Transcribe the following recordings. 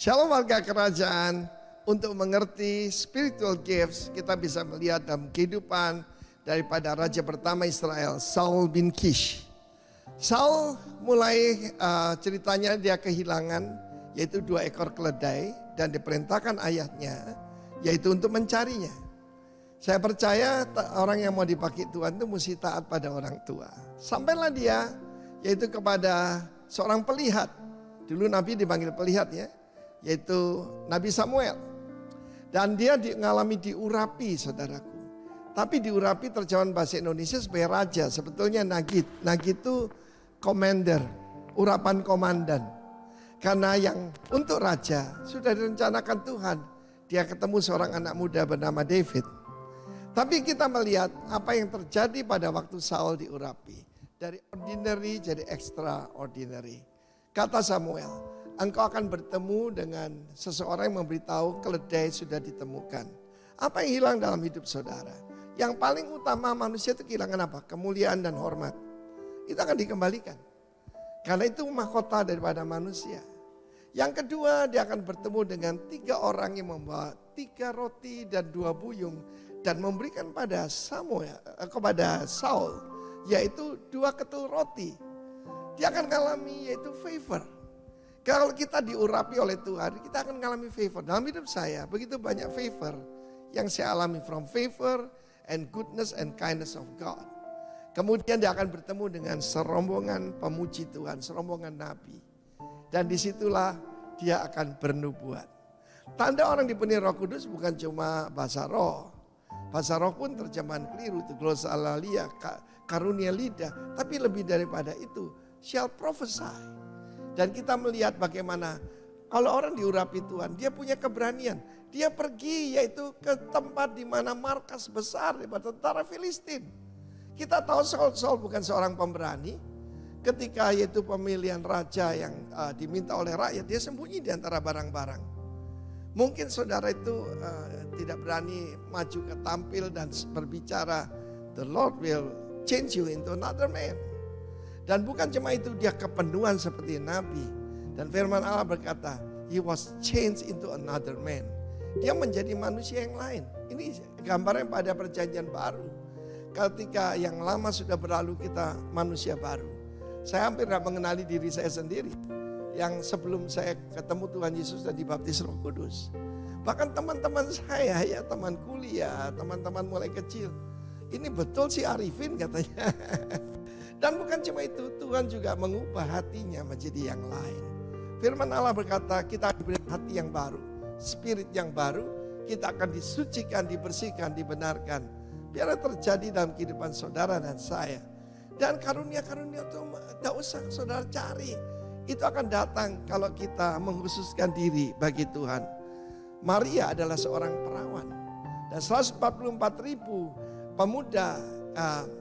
Shalom warga kerajaan, untuk mengerti spiritual gifts kita bisa melihat dalam kehidupan daripada raja pertama Israel, Saul bin Kish. Saul mulai ceritanya dia kehilangan yaitu 2 ekor keledai dan diperintahkan ayahnya yaitu untuk mencarinya. Saya percaya orang yang mau dipakai Tuhan itu mesti taat pada orang tua. Sampailah dia yaitu kepada seorang pelihat. Dulu Nabi dipanggil pelihat ya, yaitu Nabi Samuel. Dan dia mengalami diurapi saudaraku. Tapi diurapi terjemahan bahasa Indonesia sebagai raja. Sebetulnya Nagid. Nagid itu commander, urapan komandan. Karena yang untuk raja sudah direncanakan Tuhan. Dia ketemu seorang anak muda bernama David. Tapi kita melihat apa yang terjadi pada waktu Saul diurapi. Dari ordinary jadi extraordinary. Kata Samuel, engkau akan bertemu dengan seseorang yang memberitahu keledai sudah ditemukan. Apa yang hilang dalam hidup saudara? Yang paling utama manusia itu kehilangan apa? Kemuliaan dan hormat. Itu akan dikembalikan. Karena itu mahkota daripada manusia. Yang kedua, dia akan bertemu dengan 3 orang yang membawa 3 roti dan 2 buyung. Dan memberikan pada kepada Saul, yaitu 2 ketul roti. Dia akan mengalami yaitu favor. Kalau kita diurapi oleh Tuhan, kita akan mengalami favor. Dalam hidup saya, begitu banyak favor yang saya alami from favor and goodness and kindness of God. Kemudian dia akan bertemu dengan serombongan pemuji Tuhan, serombongan nabi. Dan disitulah dia akan bernubuat. Tanda orang dipenuhi Roh Kudus bukan cuma bahasa roh. Bahasa roh pun terjemahan keliru, itu glosalalia, karunia lidah. Tapi lebih daripada itu, shall prophesy. Dan kita melihat bagaimana kalau orang diurapi Tuhan, dia punya keberanian. Dia pergi yaitu ke tempat di mana markas besar daripada tentara Filistin. Kita tahu Saul bukan seorang pemberani. Ketika yaitu pemilihan raja yang diminta oleh rakyat, dia sembunyi di antara barang-barang. Mungkin saudara itu tidak berani maju ke tampil dan berbicara, the Lord will change you into another man. Dan bukan cuma itu, dia kepenuhan seperti Nabi. Dan firman Allah berkata, he was changed into another man. Dia menjadi manusia yang lain. Ini gambarnya pada perjanjian baru. Ketika yang lama sudah berlalu, kita manusia baru. Saya hampir tidak mengenali diri saya sendiri. Yang sebelum saya ketemu Tuhan Yesus dan dibaptis Roh Kudus. Bahkan teman-teman saya ya, teman kuliah, teman-teman mulai kecil. Ini betul si Arifin katanya. Dan bukan cuma itu, Tuhan juga mengubah hatinya menjadi yang lain. Firman Allah berkata, kita diberi hati yang baru, spirit yang baru, kita akan disucikan, dibersihkan, dibenarkan. Biar terjadi dalam kehidupan saudara dan saya. Dan karunia-karunia itu tidak usah saudara cari. Itu akan datang kalau kita mengkhususkan diri bagi Tuhan. Maria adalah seorang perawan. Dan 144.000 pemuda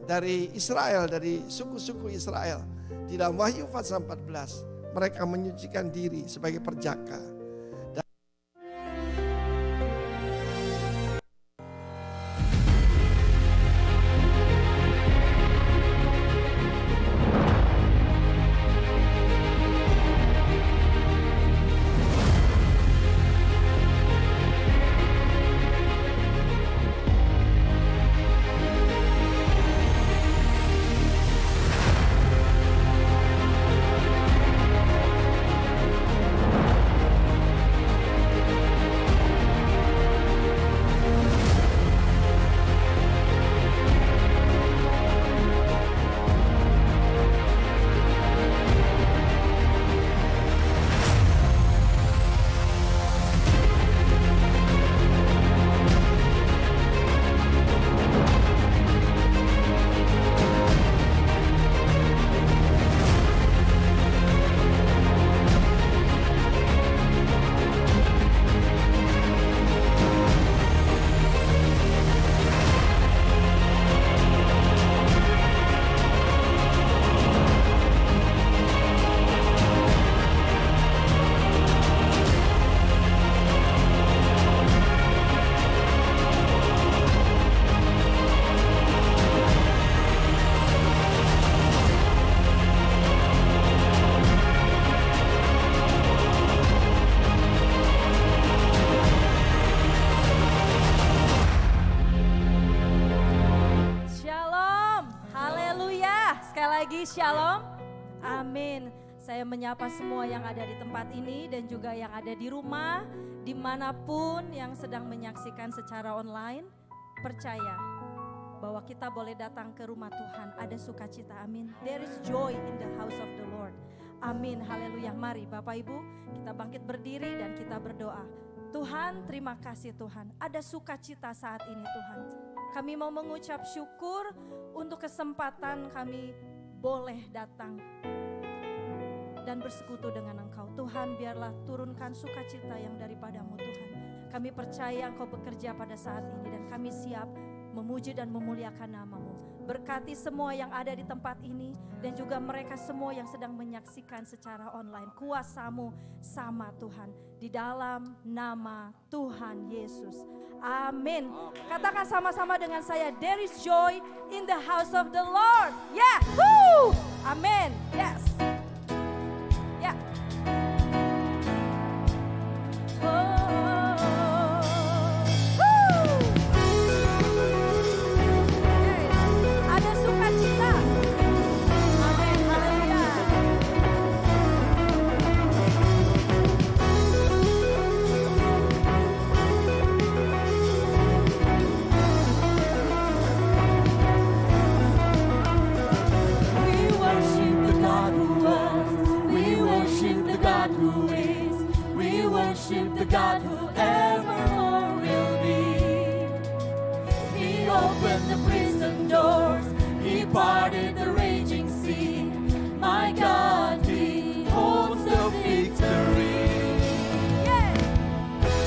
dari Israel, dari suku-suku Israel. Di dalam Wahyu pasal 14, mereka menyucikan diri sebagai perjaka. Amin. Saya menyapa semua yang ada di tempat ini dan juga yang ada di rumah, dimanapun yang sedang menyaksikan secara online. Percaya bahwa kita boleh datang ke rumah Tuhan, ada sukacita, amin. There is joy in the house of the Lord. Amin, haleluya. Mari Bapak Ibu, kita bangkit berdiri dan kita berdoa. Tuhan, terima kasih Tuhan, ada sukacita saat ini Tuhan. Kami mau mengucap syukur untuk kesempatan kami boleh datang dan bersekutu dengan Engkau. Tuhan, biarlah turunkan sukacita yang daripadamu Tuhan. Kami percaya Engkau bekerja pada saat ini dan kami siap memuji dan memuliakan nama-Mu. Berkati semua yang ada di tempat ini dan juga mereka semua yang sedang menyaksikan secara online. Kuasa-Mu sama Tuhan, di dalam nama Tuhan Yesus. Amin. Katakan sama-sama dengan saya, there is joy in the house of the Lord. Yeah, woo! Amin. Yes. Yeah. Ada sukacita. Amin. Haleluya. We worship the God who was. We worship the God who is. We worship the God who evermore will be. He opened the prison doors. He parted the raging sea. My God, He holds the victory. Yeah.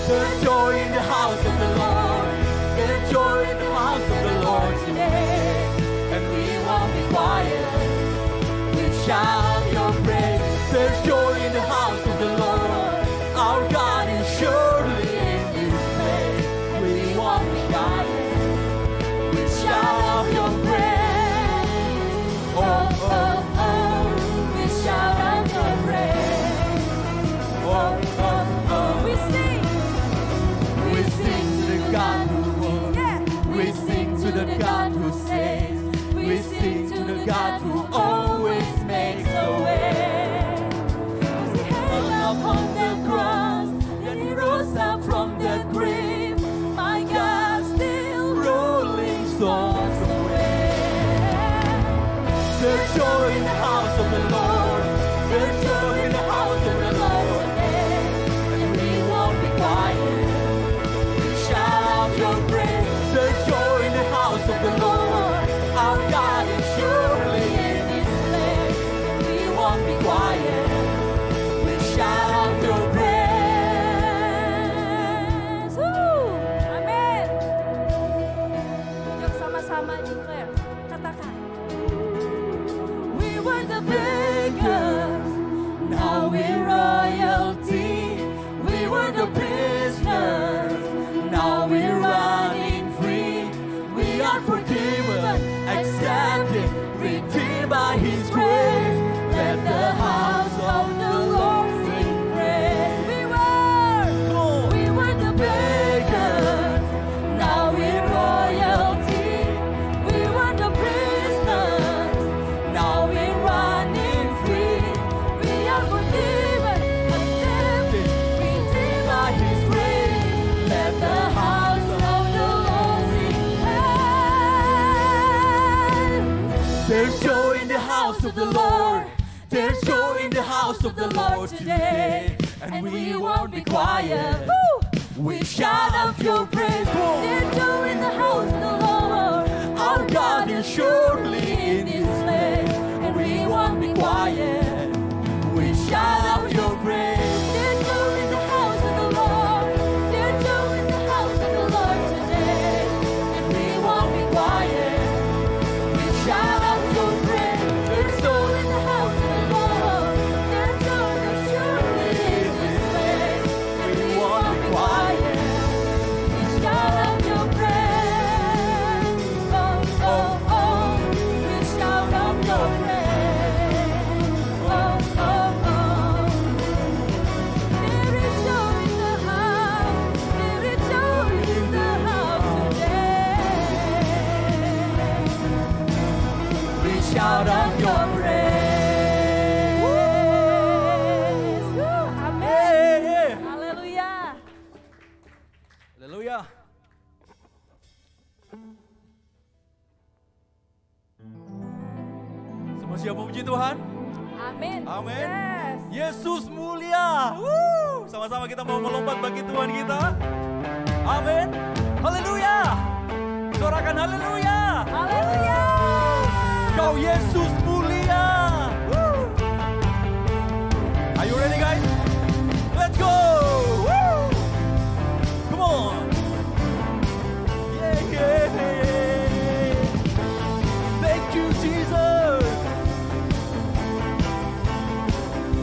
There's joy in the house of the Lord. There's joy in the house of the Lord today. And we won't be quiet. We shout your praise. There's joy in the house of the Lord. Our God is surely in this place. We won't be quiet. We shout your praise. Oh, oh, oh. We shout out your praise. Oh, oh, oh. We sing. We sing to the God who was. Yeah. We sing to the God who saves. We sing to the God who always makes a way. 'Cause He hung upon the cross, and He rose up from the grave. My God, still rolling stones away. There's joy in the house of the Lord. There's joy in the house of the Lord today. And we won't be quiet. We shout your praise. There's joy in the house of the Lord. Our God is surely in this place. And we won't be quiet. We shout your praise. Woo! Amin. Yuk sama-sama declare. Katakan. We were the beggars, now we're royalty. We were the prisoners, now we're running free. We are forgiven, accepted, redeemed by His grace. Let the house of the Lord sing praise. We were the beggars, now we're royalty. We were the prisoners, now we're running free. We are forgiven, accepted, redeemed by His grace. Let the house of the Lord sing praise. There's joy in the house of the Lord. There's joy in the house of the Lord today. And we won't be quiet. We shout out your praise. There's joy in the house of the Lord. Our God is surely in this place. And we won't be quiet. We shout out your praise. There's joy in the house of the Lord. There's joy in the house of the Lord today. And we won't be quiet. We shout out your praise. There's joy in the house of the Lord. There's joy that's surely in this place. And we won't be quiet. We shout out your praise. Oh, oh, oh. We shout out your praise. Oh, oh, oh. Siap memuji Tuhan? Amin. Amin. Yes. Yesus mulia. Sama-sama kita mau melompat bagi Tuhan kita. Amin. Haleluya. Sorakan haleluya. Haleluya. Kau Yesus mulia. Are you ready guys? Let's go. Come on. Yeah. Thank you Jesus.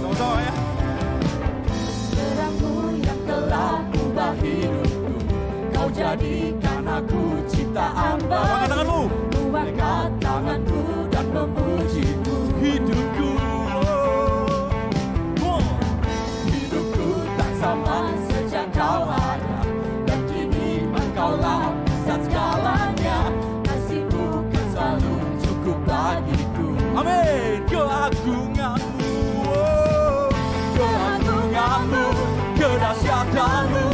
Sama-sama ya. Terangmu yang telah ubah hidupku, kau jadikan aku ciptaan baru. Angkat tanganmu. Angkat tanganku dan memujimu. Hidupku. Hidupku tak sama sejak kau ada, dan kini engkaulah pusat segalanya. Kasihmu kan selalu cukup bagiku. Amin. Keagunganmu. Keagunganmu. Kedahsyatanmu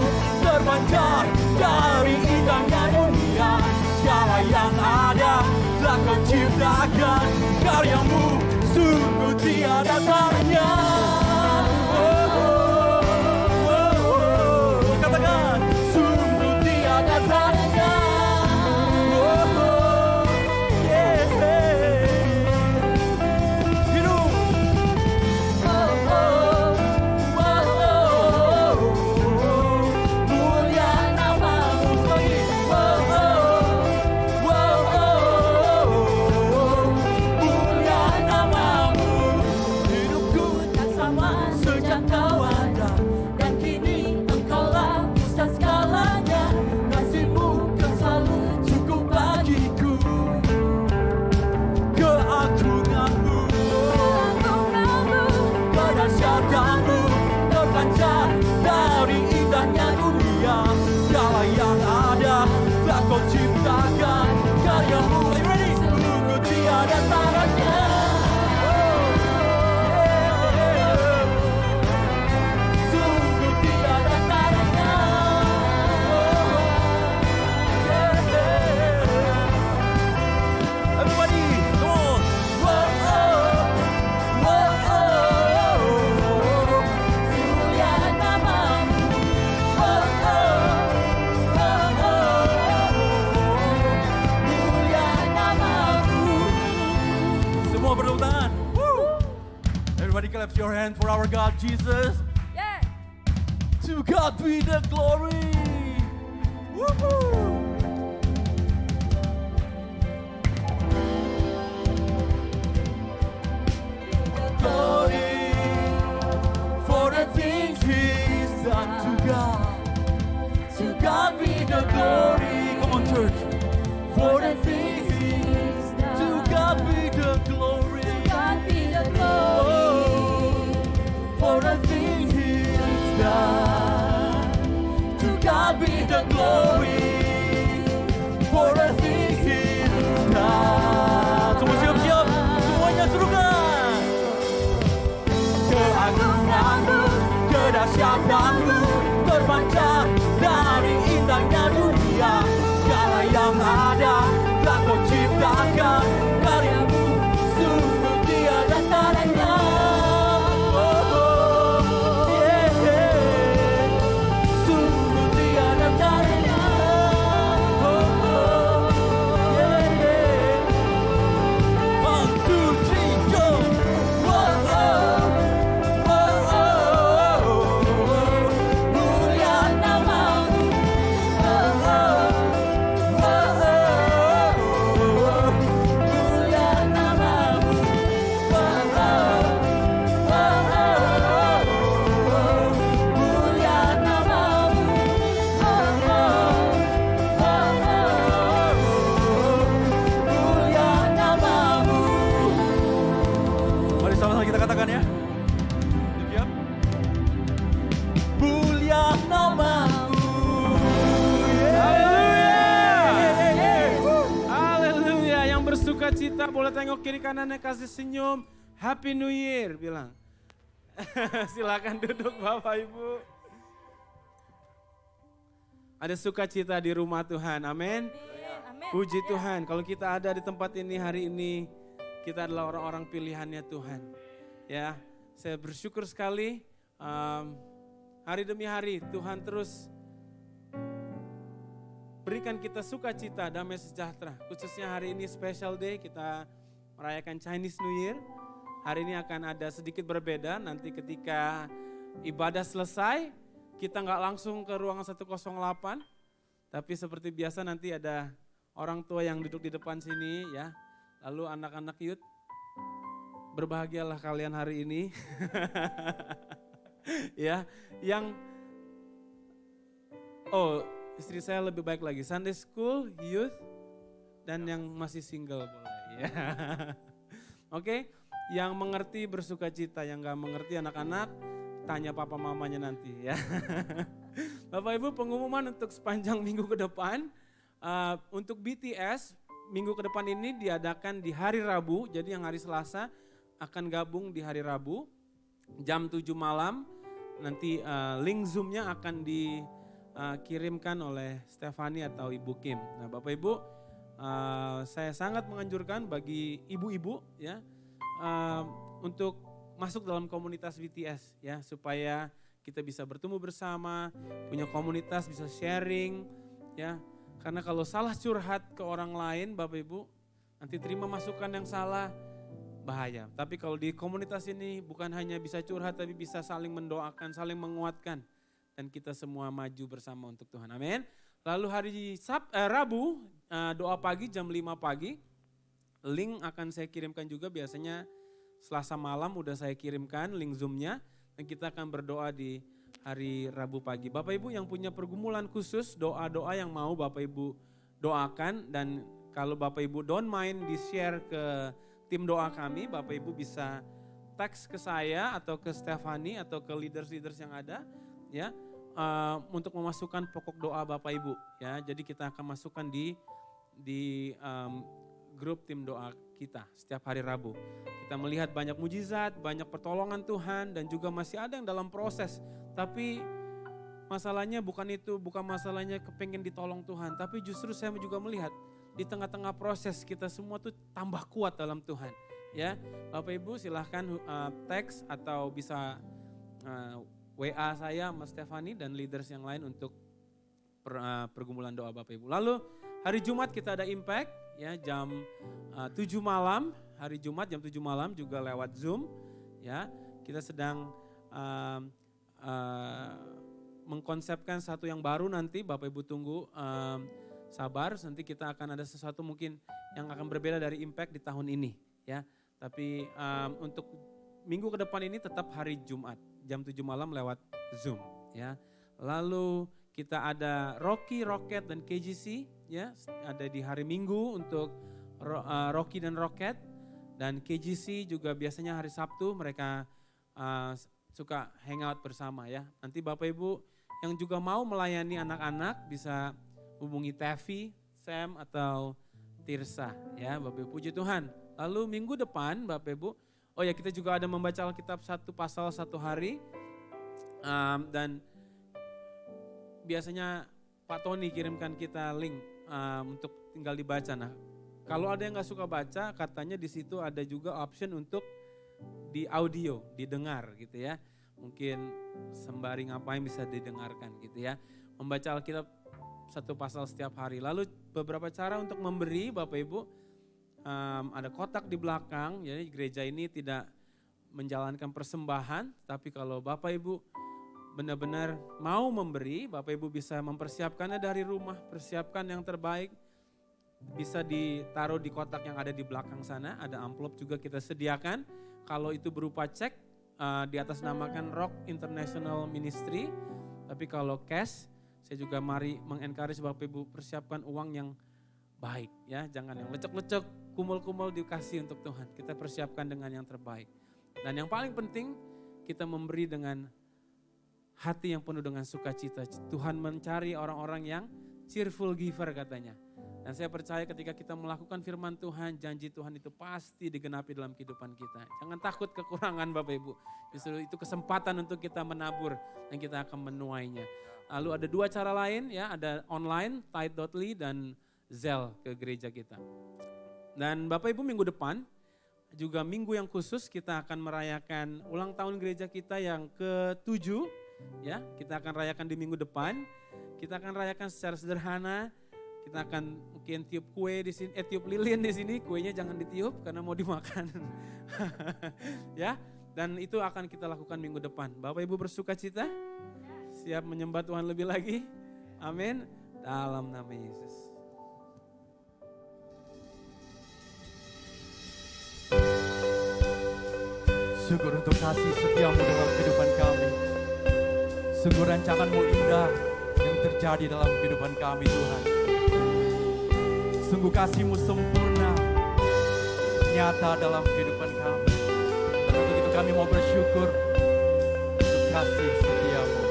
terpancar dari indahnya dunia. Segala yang ada telah kau ciptakan, karyamu sungguh tiada tandanya. Katakan sungguh tiada tandanya. Hidup. Mulia namamu. Mulia namamu. Hidupku tak sama sejak kau ada, dan kini engkaulah pusat segalanya. Kasihmu kan selalu cukup bagiku. Keagunganmu. Keagunganmu, Kedahsyatanmu terpancar dari indahnya dunia. Segala yang ada telah kau ciptakan, karyamu. Are you ready? Sungguh tiada tandanya. Sungguh tiada tandanya. Everybody, come on. mulia namamu. Mulia namamu. Semua bertepuk tangan. Everybody clap your hand for our God Jesus. Yeah. To God be the glory. Woohoo. Glory for the things He's done to God. To God be the glory. Come on, church. For the things He's done. to God be the glory. God be the glory. For the things He's done. To God be the glory. For the things He's done. Semua siap-siap. Semuanya serukan. Keagunganmu, kedahsyatanmu terpancar dari indahnya dunia. Segala yang ada telah kau ciptakan, karyamu sungguh tiada tandanya. Sungguh tiada tandanya. One, two, three, go. Mulia namamu. Mulia namamu. Mulia namamu. Mulia namamu. Mari sama-sama kita katakan ya. Siap? Mulia namamu. Haleluya. Yang bersuka cita boleh tengok kiri kanannya, kasih senyum. Happy New Year bilang. Silakan duduk Bapak Ibu. Ada sukacita di rumah Tuhan, amin. Amin. Puji Tuhan, kalau kita ada di tempat ini hari ini, kita adalah orang-orang pilihannya Tuhan. Ya, saya bersyukur sekali hari demi hari Tuhan terus berikan kita sukacita, damai sejahtera. Khususnya hari ini special day, kita merayakan Chinese New Year. Hari ini akan ada sedikit berbeda, nanti ketika ibadah selesai, kita nggak langsung ke ruangan 108, tapi seperti biasa nanti ada orang tua yang duduk di depan sini ya. Lalu anak-anak youth, berbahagialah kalian hari ini. Ya, istri saya lebih baik lagi, Sunday School, Youth, dan yang masih single boleh. Ya. Oke, yang mengerti bersuka cita, yang gak mengerti anak-anak, tanya papa mamanya nanti ya. Bapak Ibu, pengumuman untuk sepanjang minggu ke depan, untuk BTS, minggu ke depan ini diadakan di hari Rabu, jadi yang hari Selasa akan gabung di hari Rabu, jam 7 malam, nanti link Zoom-nya akan kirimkan oleh Stefani atau Ibu Kim. Nah Bapak Ibu, saya sangat menganjurkan bagi ibu-ibu ya untuk masuk dalam komunitas BTS ya, supaya kita bisa bertemu bersama, punya komunitas, bisa sharing ya. Karena kalau salah curhat ke orang lain Bapak Ibu, nanti terima masukan yang salah, bahaya. Tapi kalau di komunitas ini bukan hanya bisa curhat, tapi bisa saling mendoakan, saling menguatkan. Dan kita semua maju bersama untuk Tuhan. Amin. Lalu hari Rabu, doa pagi jam 5 pagi. Link akan saya kirimkan juga, biasanya Selasa malam udah saya kirimkan link Zoom-nya. Dan kita akan berdoa di hari Rabu pagi. Bapak Ibu yang punya pergumulan khusus, doa-doa yang mau Bapak Ibu doakan. Dan kalau Bapak Ibu don't mind di-share ke tim doa kami, Bapak Ibu bisa teks ke saya atau ke Stefani atau ke leaders-leaders yang ada. Ya, untuk memasukkan pokok doa Bapak Ibu ya. Jadi kita akan masukkan di grup tim doa kita setiap hari Rabu. Kita melihat banyak mujizat, banyak pertolongan Tuhan dan juga masih ada yang dalam proses. Tapi masalahnya bukan itu, bukan masalahnya kepengen ditolong Tuhan, tapi justru saya juga melihat di tengah-tengah proses kita semua tuh tambah kuat dalam Tuhan. Ya, Bapak Ibu silahkan teks atau bisa WA saya, Mas Stefani dan leaders yang lain untuk pergumulan doa Bapak Ibu. Lalu hari Jumat kita ada impact ya jam 7 malam, hari Jumat jam 7 malam juga lewat Zoom ya. Kita sedang mengkonsepkan satu yang baru nanti, Bapak Ibu tunggu sabar, nanti kita akan ada sesuatu mungkin yang akan berbeda dari impact di tahun ini ya. Tapi untuk minggu ke depan ini tetap hari Jumat jam 7 malam lewat Zoom ya. Lalu kita ada Rocky, Rocket dan KGC ya, ada di hari Minggu untuk Rocky dan Rocket, dan KGC juga biasanya hari Sabtu mereka suka hangout bersama ya. Nanti Bapak Ibu yang juga mau melayani anak-anak bisa hubungi Tevi, Sam atau Tirsa ya. Bapak Ibu puji Tuhan. Lalu minggu depan Bapak Ibu, oh ya kita juga ada membaca Alkitab satu pasal satu hari dan biasanya Pak Tony kirimkan kita link untuk tinggal dibaca. Nah kalau ada yang gak suka baca katanya di situ ada juga option untuk di audio, didengar gitu ya. Mungkin sembari ngapain bisa didengarkan gitu ya. Membaca Alkitab satu pasal setiap hari. Lalu beberapa cara untuk memberi Bapak Ibu. Ada kotak di belakang, jadi gereja ini tidak menjalankan persembahan, tapi kalau Bapak Ibu benar-benar mau memberi, Bapak Ibu bisa mempersiapkannya dari rumah, persiapkan yang terbaik, bisa ditaruh di kotak yang ada di belakang sana, ada amplop juga kita sediakan, kalau itu berupa cek, di atas namakan Rock International Ministry, tapi kalau cash, saya juga mari mengencourage Bapak Ibu persiapkan uang yang baik ya, jangan yang lecek-lecek, kumul-kumul dikasih untuk Tuhan. Kita persiapkan dengan yang terbaik. Dan yang paling penting kita memberi dengan hati yang penuh dengan sukacita. Tuhan mencari orang-orang yang cheerful giver katanya. Dan saya percaya ketika kita melakukan firman Tuhan, janji Tuhan itu pasti digenapi dalam kehidupan kita. Jangan takut kekurangan Bapak Ibu. Justru itu kesempatan untuk kita menabur dan kita akan menuainya. Lalu ada dua cara lain ya, ada online, tithe.ly dan Zelle ke gereja kita. Dan Bapak Ibu minggu depan juga minggu yang khusus kita akan merayakan ulang tahun gereja kita yang ke-7 ya. Kita akan rayakan di minggu depan. Kita akan rayakan secara sederhana. Kita akan mungkin tiup kue di sini, tiup lilin di sini. Kuenya jangan ditiup karena mau dimakan. Ya, dan itu akan kita lakukan minggu depan. Bapak Ibu bersuka cita? Siap menyembah Tuhan lebih lagi? Amin. Dalam nama Yesus. Syukur untuk kasih setiamu dalam kehidupan kami. Sungguh rancanganmu indah yang terjadi dalam kehidupan kami Tuhan. Sungguh kasihmu sempurna, nyata dalam kehidupan kami. Dan untuk itu kami mau bersyukur untuk kasih setiamu.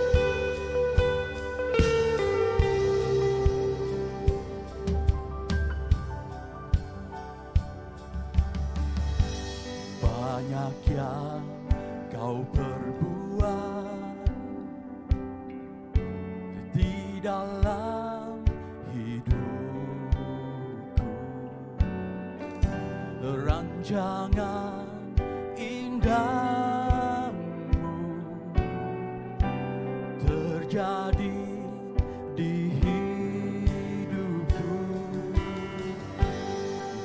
Banyak yang kau perbuat di dalam hidupku, rancangan indahmu terjadi di hidupku.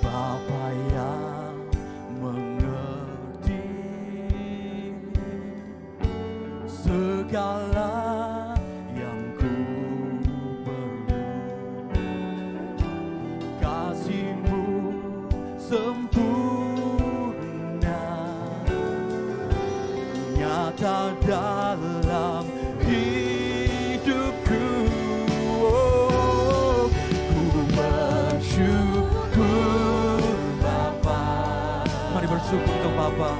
Bapa yang mengerti segala yang ku perlu, kasih-Mu sempurna, nyata dalam hidupku. Oh, ku bersyukur Bapa. Mari bersyukur untuk Bapa.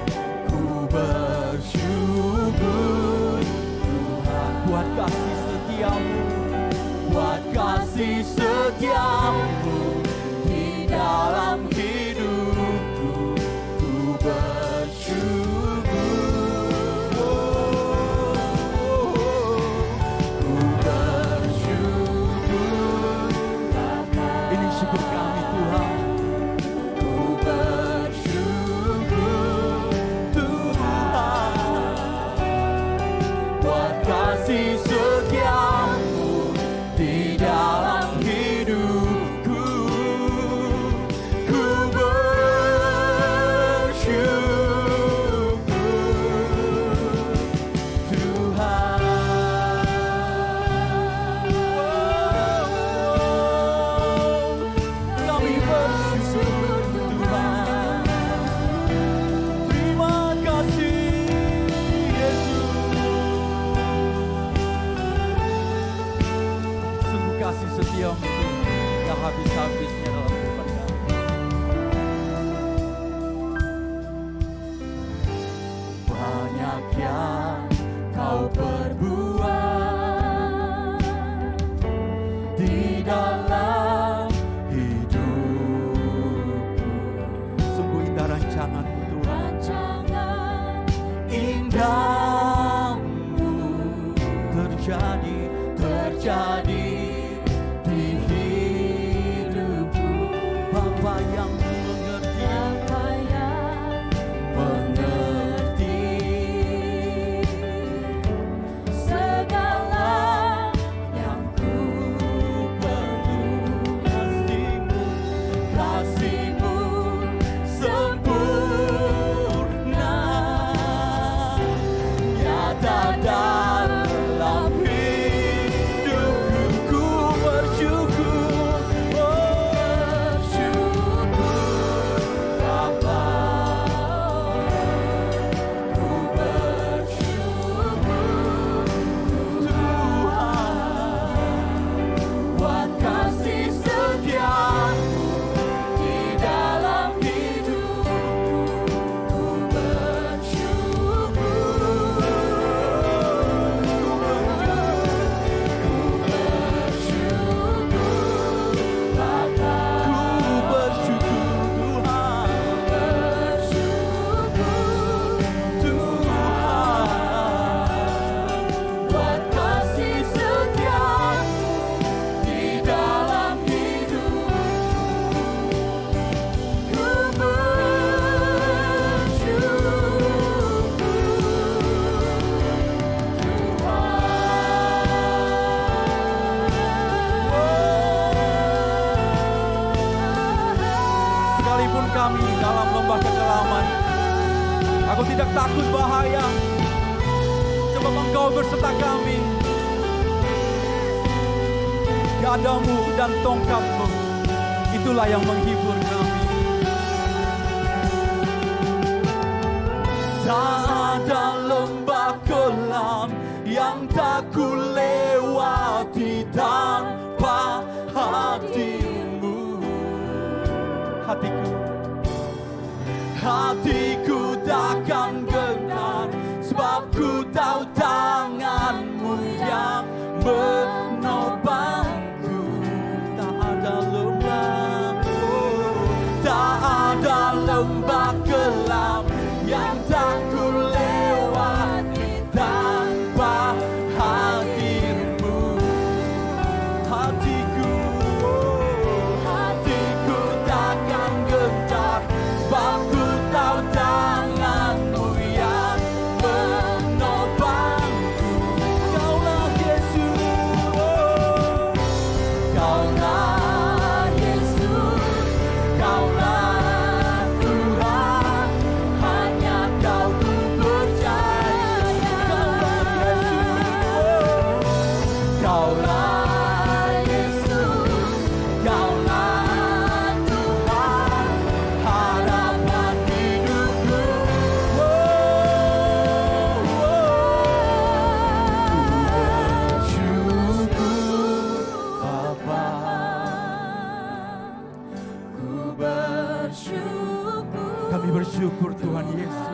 Ku bersyukur Tuhan buat kasih setiamu, buat kasih setiamu di dalam hidupku. Ku bersyukur, ku bersyukur Bapa. Ini syukur kami Tuhan. Ku bersyukur Tuhan buat kasih setiamu di dalam hidupku. Ku bersyukur Tuhan. Kami bersyukur Tuhan. Terima kasih Yesus. Sungguh kasih setiamu gak habis-habisnya dalam kehidupan kami. Banyak yang kau perbuat di dalam hidupku. Sungguh indah rancangan-Mu Tuhan. Indahmu terjadi di hidupku. Bapa yang mengerti segala yang ku perlu, kasih-Mu sempurna, nyata dalam hidupku. Ku bersyukur, bersyukur Bapa. Ku bersyukur Tuhan buat kasih setiamu di dalam hidupku. Ku bersyukur takut bahaya, sebab Engkau berserta kami. Gadamu dan tongkatmu, itulah yang menghibur kami. Tak ada lembah kelam yang tak ku lewati tanpa hati-Mu. Hatiku takkan gentar, sebab ku tahu tangan-Mu yang menopangku. Tak ada lembah, tak ada lembah kelam yang tak ku lewati tanpa hadir-Mu. Hatiku takkan gentar, sebab ku tahu tangan-Mu yang menopangku. Kaulah Yesus, Kaulah Yesus, Kaulah Tuhan, hanya Kau ku percaya. Kaulah Yesus, Kaulah Tuhan, harapan hidupku. Kami bersyukur Tuhan Yesus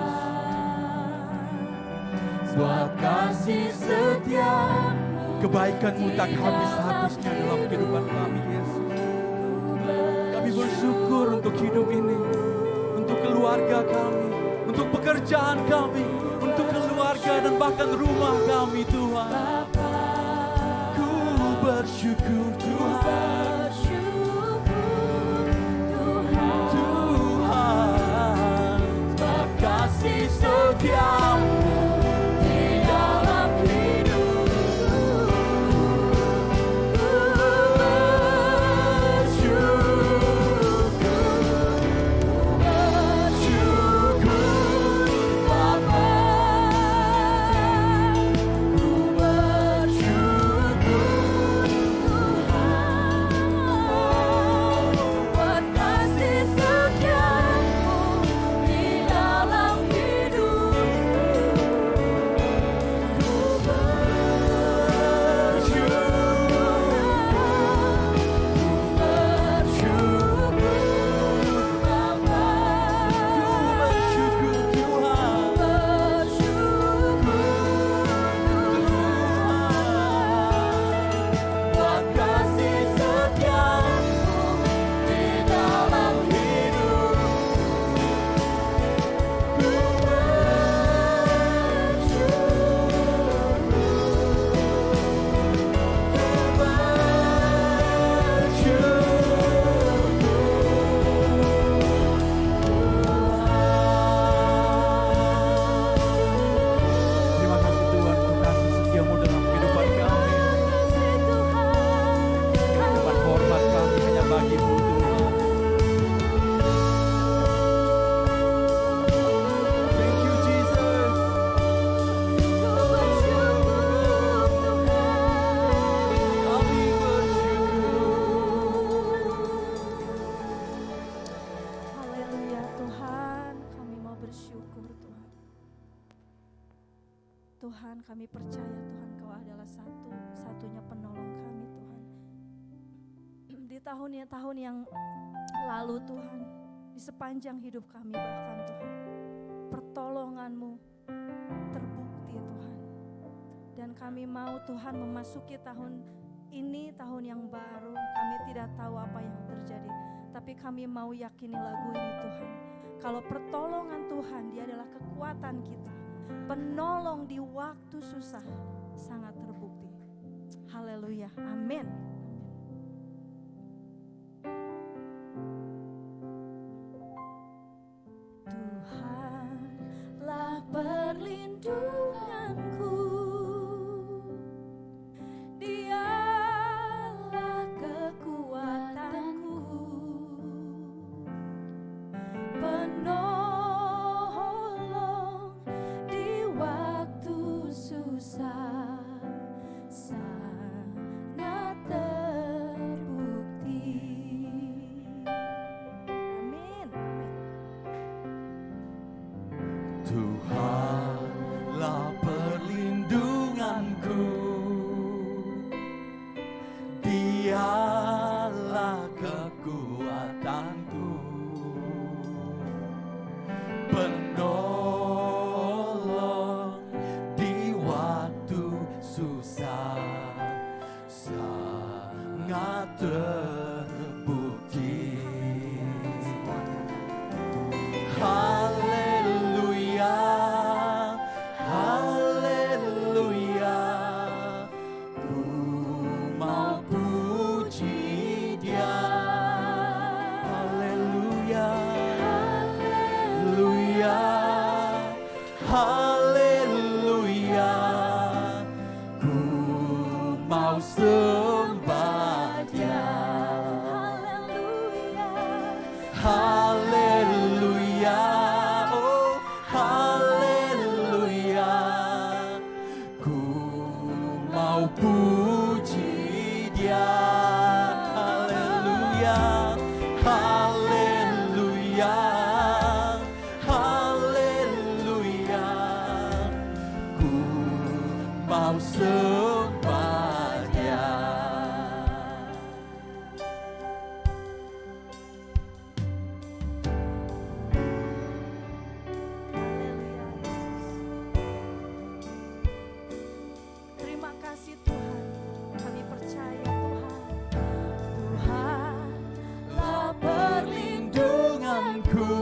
buat kasih setia-Mu. Kebaikan-Mu tak habis-habisnya dalam kehidupan kami Yesus. Kami bersyukur untuk hidup ini, untuk keluarga kami, untuk pekerjaan kami, untuk keluarga dan bahkan rumah kami Tuhan. Ku bersyukur Tuhan, Tuhan, buat kasih setia-Mu di dalam hidupku. Ku bersyukur Bapa, ku bersyukur Tuhan, buat kasih setia-Mu di dalam hidupku. Terima kasih Tuhan untuk kasih setia-Mu dalam kehidupan kami. Kehidupan hormat kami hanya bagi-Mu Tuhan. Thank you Jesus. Kami Haleluya Tuhan, kami mau bersyukur Tuhan. Tuhan, kami percaya Tuhan Kau adalah satu-satunya penolong kami Tuhan. Di tahun-tahun yang lalu Tuhan, di sepanjang hidup kami bahkan Tuhan, pertolongan-Mu terbukti Tuhan. Dan kami mau Tuhan memasuki tahun ini, tahun yang baru, kami tidak tahu apa yang terjadi. Tapi kami mau yakini lagu ini Tuhan. Kalau pertolongan Tuhan, Dia adalah kekuatan kita. Penolong di waktu susah sangat terbukti. Haleluya, amin. Tuhanlah perlindunganku, Dialah kekuatanku, penolong mau puji Dia. Haleluya, haleluya, haleluya. Ku mau sembah Dia. Haleluya, Yesus. Terima kasih Tuhan, kami percaya Tuhan. Tuhanlah Perlindunganku,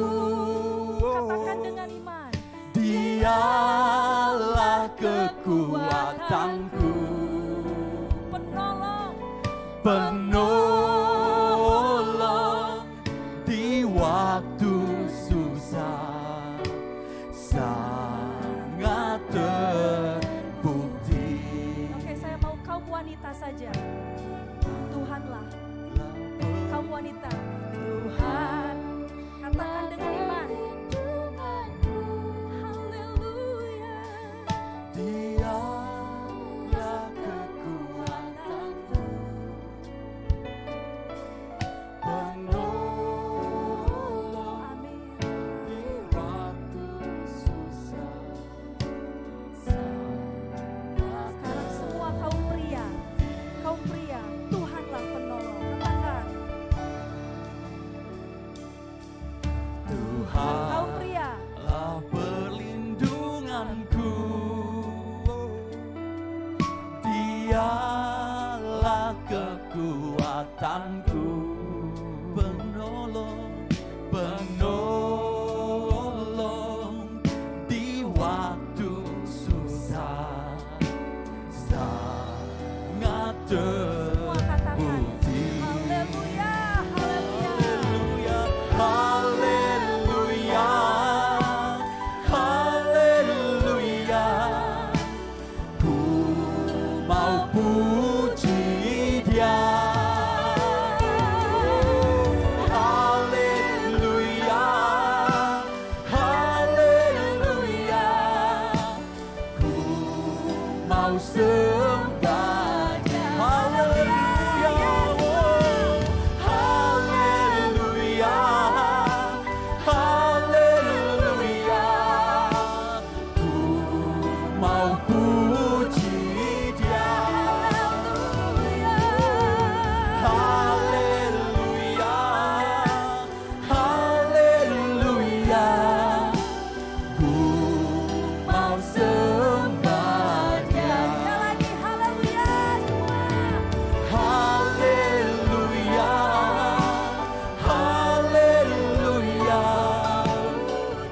katakan dengan iman. Dialah kekuatanku, Penolong, penolong di waktu susah, sangat terbukti. Oke, saya mau kaum wanita saja. Tuhanlah, kaum wanita. Tuhan, katakan dengan iman. Haleluya. Dialah kekuatanku, penolong Amin. di waktu susah, sangat Sekarang semua kaum pria, Tuhanlah penolong. Katakan, Tuhan kaum pria, lah perlindunganku, Dialah kekuatanku, penolong, penolong di waktu susah, sangat semua katakan. terbukti. Haleluya, haleluya. Haleluya, haleluya, ku mau puji Dia. Haleluya, haleluya, ku mau sembah Dia. Haleluya, haleluya, haleluya, ku mau puji Dia. Haleluya, haleluya, ku mau sembah Dia. Sekali lagi, haleluya semua. Haleluya, haleluya,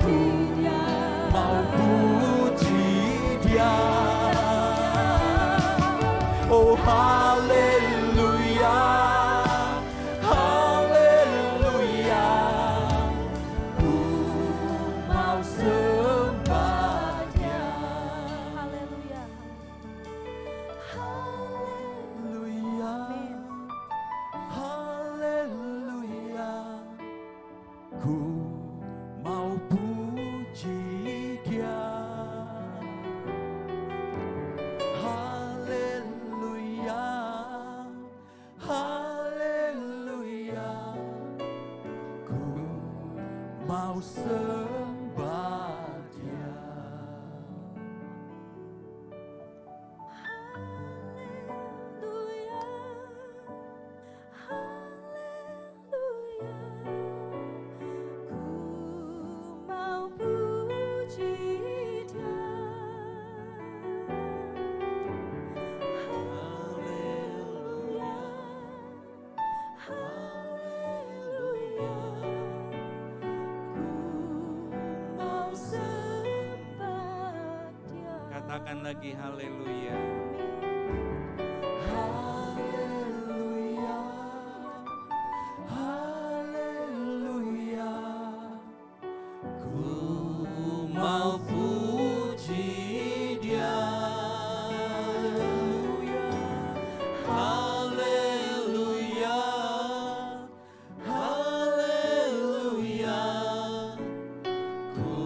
ku mau puji Dia. Oh haleluya, haleluya, ku mau sembah Dia. Haleluya. Haleluya, haleluya, ku mau puji Dia. Haleluya, haleluya, ku mau sembah Dia. Haleluya, haleluya, ku mau puji Dia. Haleluya, haleluya, ku mau sembah Dia. Katakan lagi haleluya. Haleluya, haleluya, ku mau puji Dia. Haleluya, haleluya, ku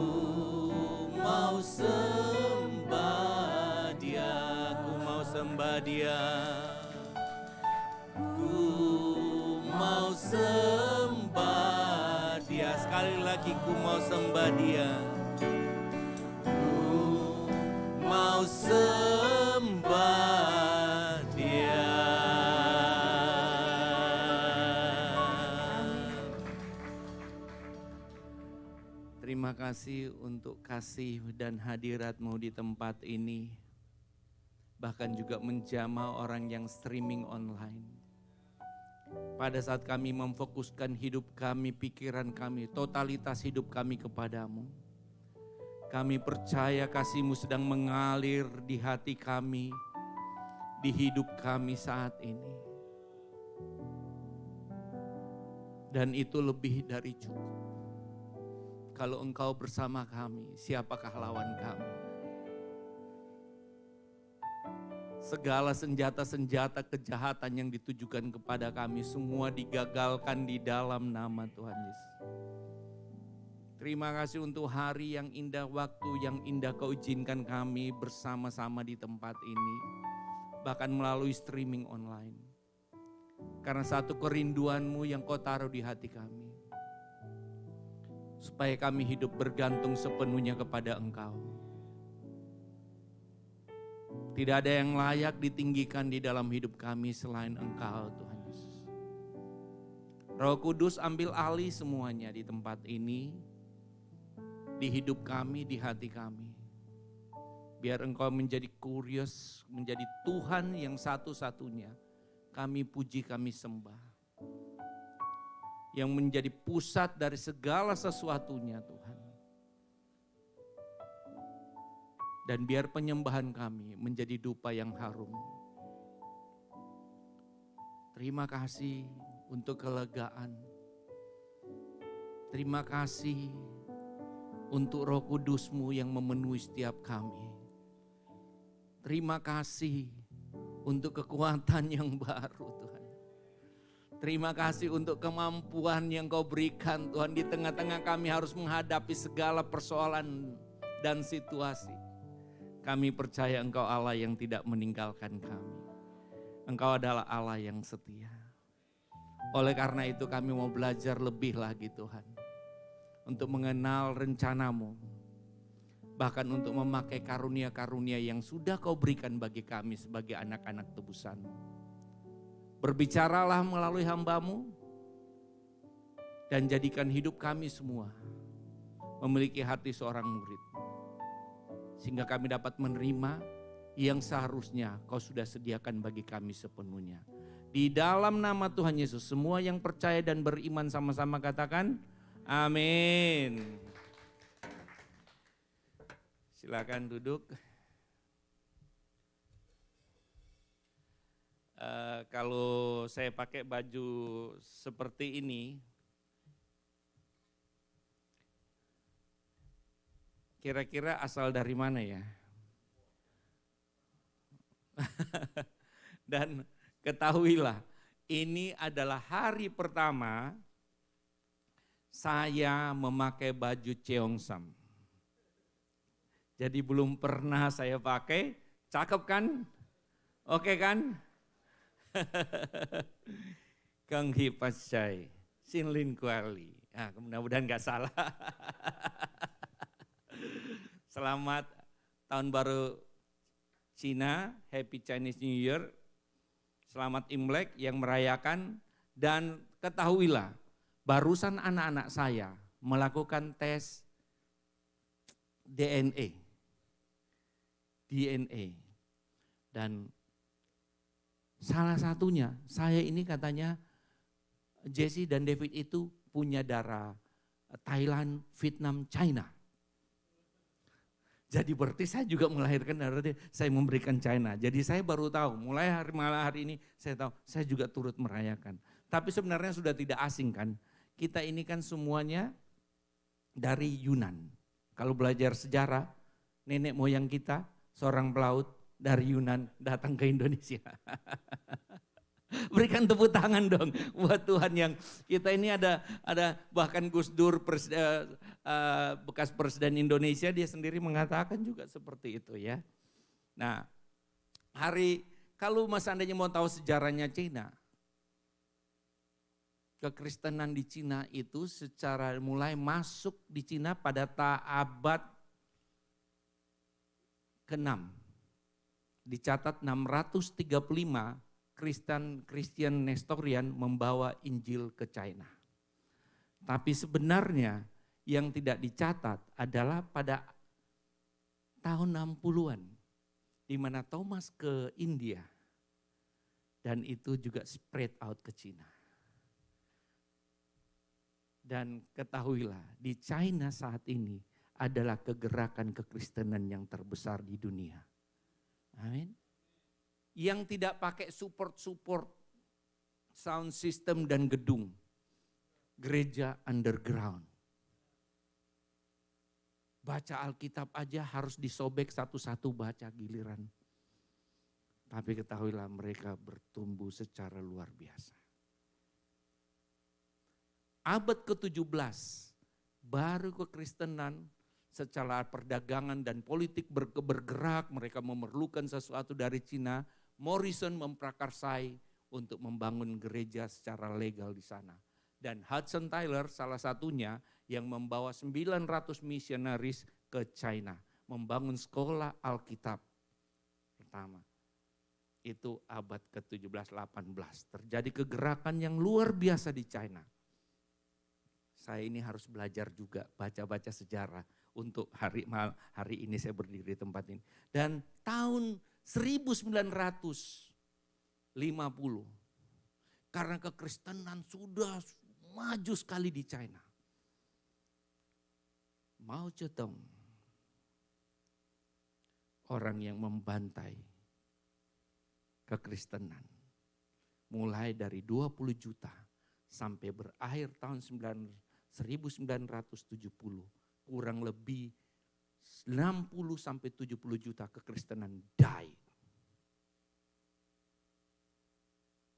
mau sembah Dia. Ku mau sembah sembah Dia. Ku mau sembah Dia. Sekali lagi ku mau sembah Dia. Ku mau sembah Dia. Terima kasih untuk kasih dan hadirat-Mu di tempat ini. Bahkan juga menjamah orang yang streaming online. Pada saat kami memfokuskan hidup kami, pikiran kami, totalitas hidup kami kepadamu. Kami percaya kasih-Mu sedang mengalir di hati kami, di hidup kami saat ini. Dan itu lebih dari cukup. Kalau Engkau bersama kami, siapakah lawan kami? Segala senjata-senjata kejahatan yang ditujukan kepada kami semua digagalkan di dalam nama Tuhan Yesus. Terima kasih untuk hari yang indah, waktu yang indah Kau izinkan kami bersama-sama di tempat ini. Bahkan melalui streaming online. Karena satu kerinduan-Mu yang Kau taruh di hati kami. Supaya kami hidup bergantung sepenuhnya kepada Engkau. Tidak ada yang layak ditinggikan di dalam hidup kami selain Engkau, Tuhan Yesus. Roh Kudus ambil alih semuanya di tempat ini, di hidup kami, di hati kami. Biar Engkau menjadi kurios, menjadi Tuhan yang satu-satunya. Kami puji, kami sembah. Yang menjadi pusat dari segala sesuatunya Tuhan. Dan biar penyembahan kami menjadi dupa yang harum. Terima kasih untuk kelegaan. Terima kasih untuk Roh Kudus-Mu yang memenuhi setiap kami. Terima kasih untuk kekuatan yang baru Tuhan. Terima kasih untuk kemampuan yang Kau berikan Tuhan. Di tengah-tengah kami harus menghadapi segala persoalan dan situasi. Kami percaya Engkau Allah yang tidak meninggalkan kami. Engkau adalah Allah yang setia. Oleh karena itu kami mau belajar lebih lagi Tuhan. Untuk mengenal rencana-Mu. Bahkan untuk memakai karunia-karunia yang sudah Kau berikan bagi kami sebagai anak-anak tebusan-Mu. Berbicaralah melalui hamba-Mu dan jadikan hidup kami semua memiliki hati seorang murid. Sehingga kami dapat menerima yang seharusnya Kau sudah sediakan bagi kami sepenuhnya. Di dalam nama Tuhan Yesus, semua yang percaya dan beriman sama-sama katakan amin. Silakan duduk. Kalau saya pakai baju seperti ini, kira-kira asal dari mana ya? Dan ketahuilah, ini adalah hari pertama saya memakai baju Cheongsam. Jadi belum pernah saya pakai, cakep kan? Oke kan? Kang Hi Pascai, Sinlin Kuali. Nah, mudah-mudahan gak salah. Selamat Tahun Baru Cina, Happy Chinese New Year. Selamat Imlek yang merayakan. Dan ketahuilah, barusan anak-anak saya melakukan tes DNA. Dan salah satunya, saya ini katanya Jesse dan David itu punya darah Thailand, Vietnam, China. Jadi berarti saya juga melahirkan darah dia, saya memberikan China. Jadi saya baru tahu, mulai malam hari ini saya tahu, saya juga turut merayakan. Tapi sebenarnya sudah tidak asing kan, kita ini kan semuanya dari Yunan. Kalau belajar sejarah, nenek moyang kita seorang pelaut dari Yunan datang ke Indonesia. Berikan tepuk tangan dong buat Tuhan yang kita ini ada bahkan Gus Dur bekas presiden Indonesia dia sendiri mengatakan juga seperti itu ya. Nah, hari Kalau Mas seandainya mau tahu sejarahnya Cina, kekristenan di Cina itu secara mulai masuk di Cina pada abad ke-6. Dicatat 635 Christian Nestorian membawa Injil ke China. Tapi sebenarnya yang tidak dicatat adalah pada tahun 60-an, di mana Thomas ke India, dan itu juga spread out ke Cina. Dan ketahuilah, di China saat ini adalah kegerakan kekristenan yang terbesar di dunia. Amin. Yang tidak pakai support sound system dan gedung. Gereja underground. Baca Alkitab aja harus disobek satu-satu baca giliran. Tapi ketahuilah mereka bertumbuh secara luar biasa. Abad ke-17 baru kekristenan secara perdagangan dan politik bergerak, mereka memerlukan sesuatu dari Cina. Morrison memprakarsai untuk membangun gereja secara legal di sana. Dan Hudson Taylor salah satunya yang membawa 900 misionaris ke China, membangun sekolah Alkitab pertama. Itu abad ke-17-18. Terjadi kegerakan yang luar biasa di China. Saya ini harus belajar juga baca-baca sejarah untuk hari ini saya berdiri di tempat ini. Dan tahun 1950, karena kekristenan sudah maju sekali di China. Mao Zedong, orang yang membantai kekristenan, mulai dari 20 juta sampai berakhir tahun 1970, kurang lebih 60 sampai 70 juta kekristenan die.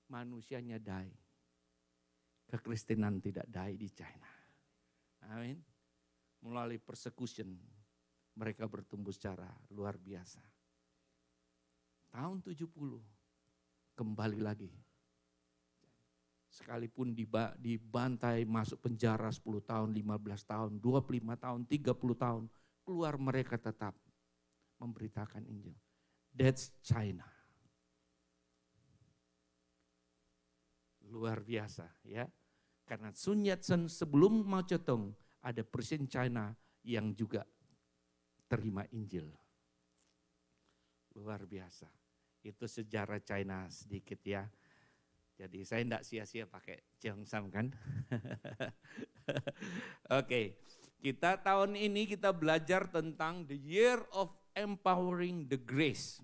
Manusianya die. Kekristenan tidak die di China. Amin. Melalui persecution mereka bertumbuh secara luar biasa. Tahun 70 kembali lagi. Sekalipun dibantai, masuk penjara 10 tahun, 15 tahun, 25 tahun, 30 tahun, keluar mereka tetap memberitakan Injil. That's China. Luar biasa ya. Karena Sun Yat-sen sebelum Mao Zedong ada presiden China yang juga terima Injil. Luar biasa. Itu sejarah China sedikit ya. Jadi saya tidak sia-sia pakai Cheongsam kan. Oke, kita tahun ini kita belajar tentang the year of empowering the grace.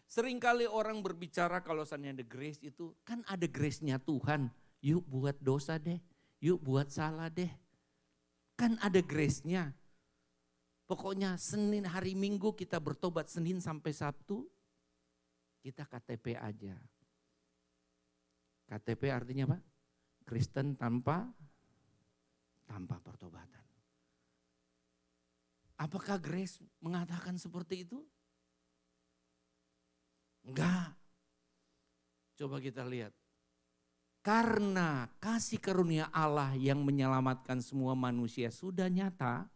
Seringkali orang berbicara kalau seandainya the grace itu kan ada grace-nya Tuhan. Yuk buat dosa deh, yuk buat salah deh. Kan ada grace-nya. Pokoknya Senin hari Minggu kita bertobat, Senin sampai Sabtu kita KTP aja. KTP artinya apa? Kristen tanpa pertobatan. Apakah grace mengatakan seperti itu? Enggak. Coba kita lihat. Karena kasih karunia Allah yang menyelamatkan semua manusia sudah nyata,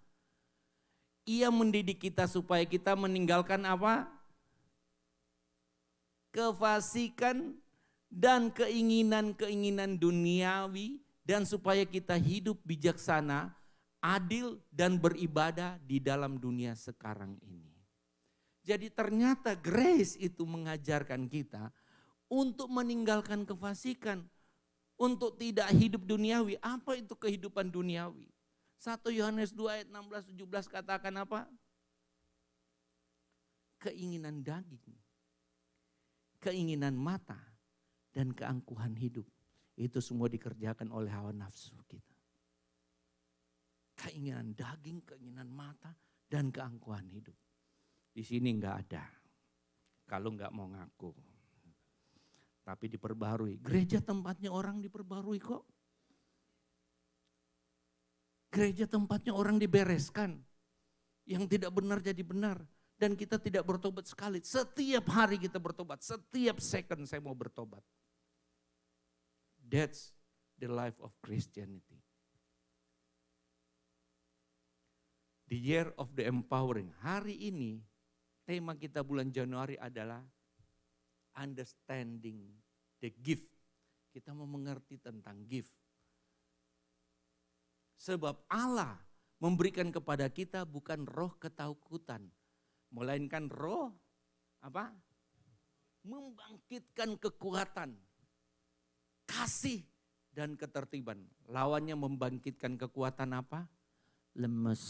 Ia mendidik kita supaya kita meninggalkan apa? Kefasikan dan keinginan-keinginan duniawi, dan supaya kita hidup bijaksana, adil dan beribadah di dalam dunia sekarang ini. Jadi ternyata grace itu mengajarkan kita untuk meninggalkan kefasikan, untuk tidak hidup duniawi. Apa itu kehidupan duniawi? 1 Yohanes 2 ayat 16-17 katakan apa? Keinginan daging, keinginan mata, dan keangkuhan hidup. Itu semua dikerjakan oleh hawa nafsu kita. Keinginan daging, keinginan mata, dan keangkuhan hidup. Di sini enggak ada. Kalau enggak mau ngaku. Tapi diperbarui. Gereja tempatnya orang diperbarui kok. Gereja tempatnya orang dibereskan. Yang tidak benar jadi benar. Dan kita tidak bertobat sekali. Setiap hari kita bertobat. Setiap second saya mau bertobat. That's the life of Christianity. The year of the empowering. Hari ini tema kita bulan Januari adalah understanding the gift. Kita mau mengerti tentang gift. Sebab Allah memberikan kepada kita bukan roh ketakutan, melainkan roh apa? Membangkitkan kekuatan, kasih dan ketertiban. Lawannya membangkitkan kekuatan apa? Lemes,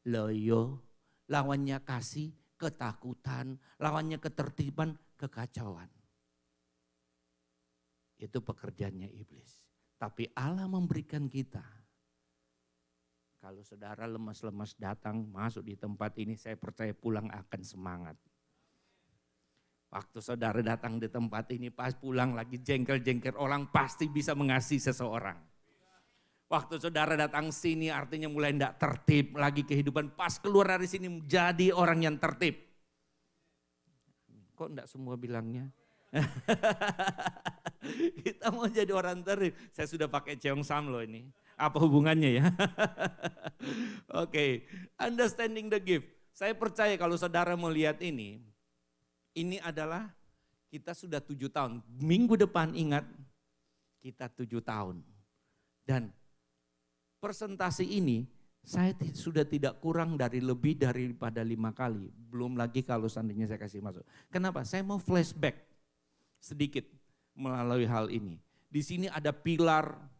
loyo. Lawannya kasih, ketakutan. Lawannya ketertiban, kekacauan. Itu pekerjaannya iblis. Tapi Allah memberikan kita. Kalau saudara lemas-lemas datang masuk di tempat ini, saya percaya pulang akan semangat. Waktu saudara datang di tempat ini, pas pulang lagi jengkel-jengkel orang, pasti bisa mengasihi seseorang. Waktu saudara datang sini artinya mulai tidak tertib lagi kehidupan, pas keluar dari sini jadi orang yang tertib. Kok enggak semua bilangnya? Kita mau jadi orang tertib. Saya sudah pakai Cheong Sam loh ini. Apa hubungannya ya? Oke, understanding the gift. Saya percaya kalau saudara melihat ini adalah kita sudah 7 tahun. Minggu depan ingat, kita 7 tahun. Dan presentasi ini saya sudah tidak kurang dari lebih daripada 5 kali. Belum lagi kalau seandainya saya kasih masuk. Kenapa? Saya mau flashback sedikit melalui hal ini. Di sini ada pilar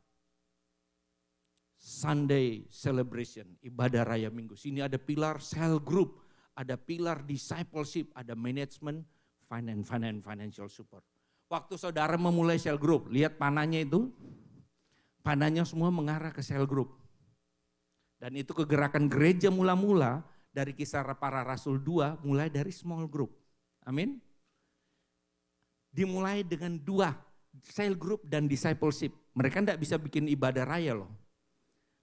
Sunday celebration, ibadah raya minggu. Sini ada pilar cell group, ada pilar discipleship, ada management, financial support. Waktu saudara memulai cell group, lihat panahnya itu, panahnya semua mengarah ke cell group. Dan itu kegerakan gereja mula-mula dari Kisah Para Rasul 2, mulai dari small group. Amin. Dimulai dengan 2, cell group dan discipleship. Mereka tidak bisa bikin ibadah raya loh.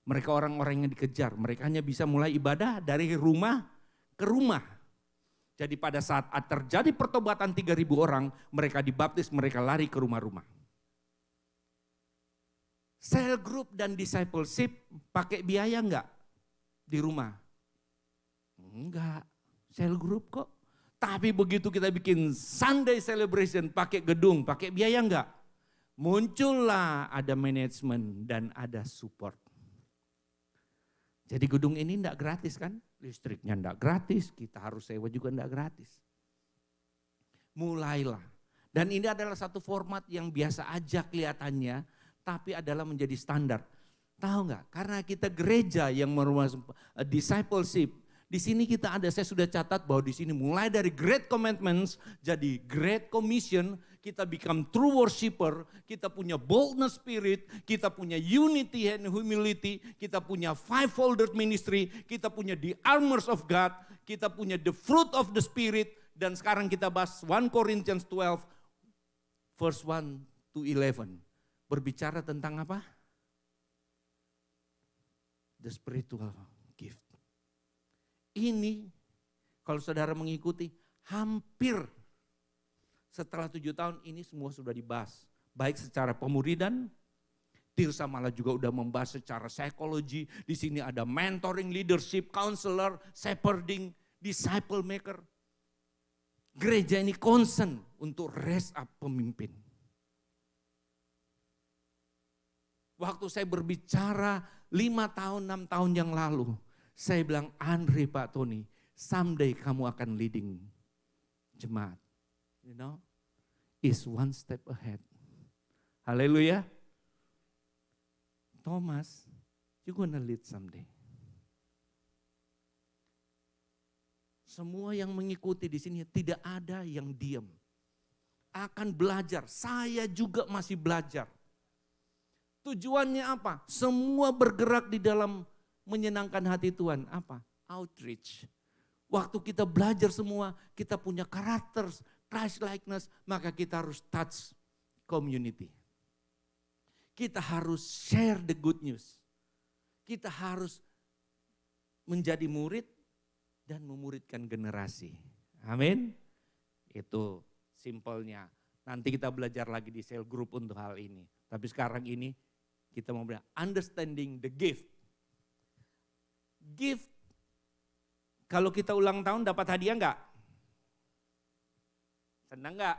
Mereka orang-orang yang dikejar, mereka hanya bisa mulai ibadah dari rumah ke rumah. Jadi pada saat terjadi pertobatan 3.000 orang, mereka dibaptis, mereka lari ke rumah-rumah. Cell group dan discipleship pakai biaya enggak di rumah? Enggak, cell group kok. Tapi begitu kita bikin Sunday celebration pakai gedung, pakai biaya enggak? Muncullah ada manajemen dan ada support. Jadi gedung ini enggak gratis kan? Listriknya enggak gratis, kita harus sewa juga enggak gratis. Mulailah. Dan ini adalah satu format yang biasa aja kelihatannya, tapi adalah menjadi standar. Tahu enggak? Karena kita gereja yang merumuskan discipleship, di sini kita ada, saya sudah catat bahwa di sini mulai dari Great Commandments, jadi Great Commission, kita become true worshiper, kita punya boldness spirit, kita punya unity and humility, kita punya fivefold ministry, kita punya the armors of God, kita punya the fruit of the spirit, dan sekarang kita bahas 1 Corinthians 12, verse 1 to 11. Berbicara tentang apa? The spiritual gift. Ini kalau saudara mengikuti hampir setelah 7 tahun ini semua sudah dibahas. Baik secara pemuridan, Tirsa malah juga udah membahas secara psikologi. Di sini ada mentoring, leadership, counselor, shepherding, disciple maker. Gereja ini concern untuk raise up pemimpin. Waktu saya berbicara 5 tahun, 6 tahun yang lalu, saya bilang, Andre, Pak Tony, someday kamu akan leading jemaat. You know, is one step ahead. Haleluya. Thomas, you gonna lead someday. Semua yang mengikuti di sini tidak ada yang diam. Akan belajar, saya juga masih belajar. Tujuannya apa? Semua bergerak di dalam menyenangkan hati Tuhan. Apa? Outreach. Waktu kita belajar semua, kita punya karakter, Christ likeness, maka kita harus touch community. Kita harus share the good news. Kita harus menjadi murid, dan memuridkan generasi. Amin. Itu simpelnya. Nanti kita belajar lagi di cell group untuk hal ini. Tapi sekarang ini kita mau belajar understanding the gift. Gift, kalau kita ulang tahun dapat hadiah enggak? Senang enggak?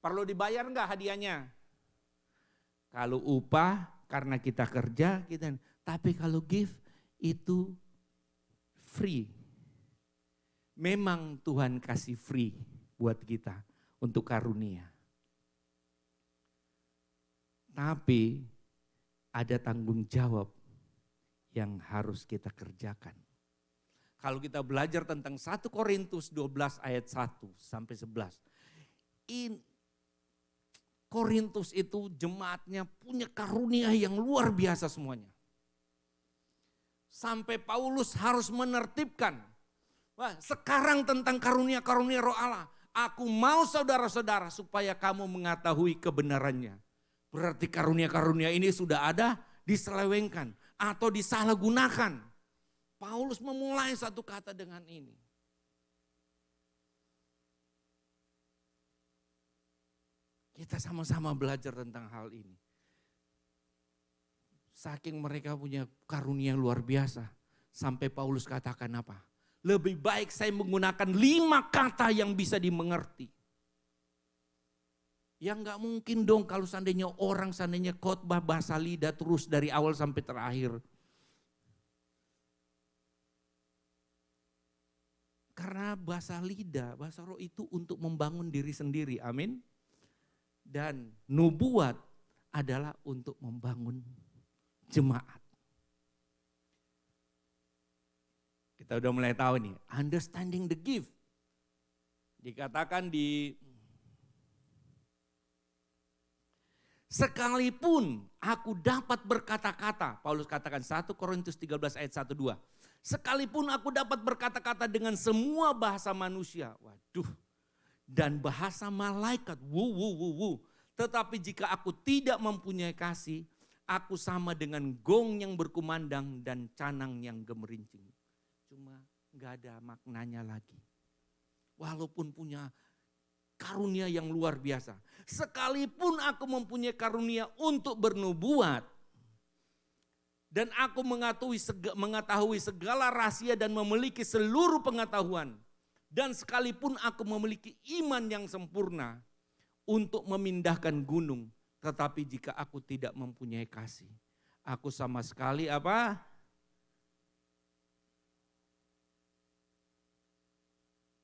Perlu dibayar enggak hadiahnya? Kalau upah karena kita kerja, tapi kalau gift itu free. Memang Tuhan kasih free buat kita untuk karunia. Tapi ada tanggung jawab yang harus kita kerjakan. Kalau kita belajar tentang 1 Korintus 12 ayat 1 sampai 11. Korintus itu jemaatnya punya karunia yang luar biasa semuanya. Sampai Paulus harus menertibkan. Wah, sekarang tentang karunia-karunia roh Allah. Aku mau saudara-saudara supaya kamu mengetahui kebenarannya. Berarti karunia-karunia ini sudah ada diselewengkan atau disalahgunakan. Paulus memulai satu kata dengan ini. Kita sama-sama belajar tentang hal ini. Saking mereka punya karunia luar biasa. Sampai Paulus katakan apa? Lebih baik saya menggunakan 5 kata yang bisa dimengerti. Ya enggak mungkin dong kalau seandainya khotbah bahasa lidah terus dari awal sampai terakhir. Karena bahasa lidah, bahasa roh itu untuk membangun diri sendiri. Amin. Dan nubuat adalah untuk membangun jemaat. Kita udah mulai tahu nih, understanding the gift. Dikatakan di sekalipun aku dapat berkata-kata, Paulus katakan 1 Korintus 13 ayat 1-2. Sekalipun aku dapat berkata-kata dengan semua bahasa manusia, waduh, dan bahasa malaikat, tetapi jika aku tidak mempunyai kasih, aku sama dengan gong yang berkumandang dan canang yang gemerincing. Cuma gak ada maknanya lagi. Walaupun punya karunia yang luar biasa. Sekalipun aku mempunyai karunia untuk bernubuat. Dan aku mengetahui segala rahasia dan memiliki seluruh pengetahuan. Dan sekalipun aku memiliki iman yang sempurna untuk memindahkan gunung. Tetapi jika aku tidak mempunyai kasih, aku sama sekali apa?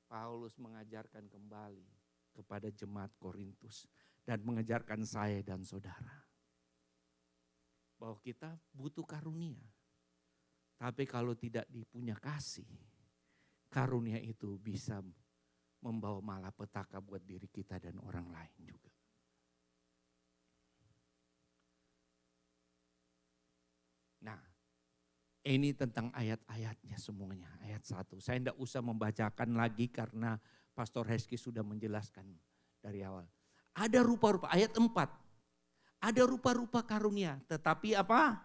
Paulus mengajarkan kembali kepada jemaat Korintus dan mengajarkan saya dan saudara bahwa kita butuh karunia. Tapi kalau tidak dipunya kasih, karunia itu bisa membawa malapetaka buat diri kita dan orang lain juga. Nah, ini tentang ayat-ayatnya semuanya, ayat 1. Saya tidak usah membacakan lagi karena Pastor Heski sudah menjelaskan dari awal. Ada rupa-rupa, ayat 4. Ada rupa-rupa karunia, tetapi apa?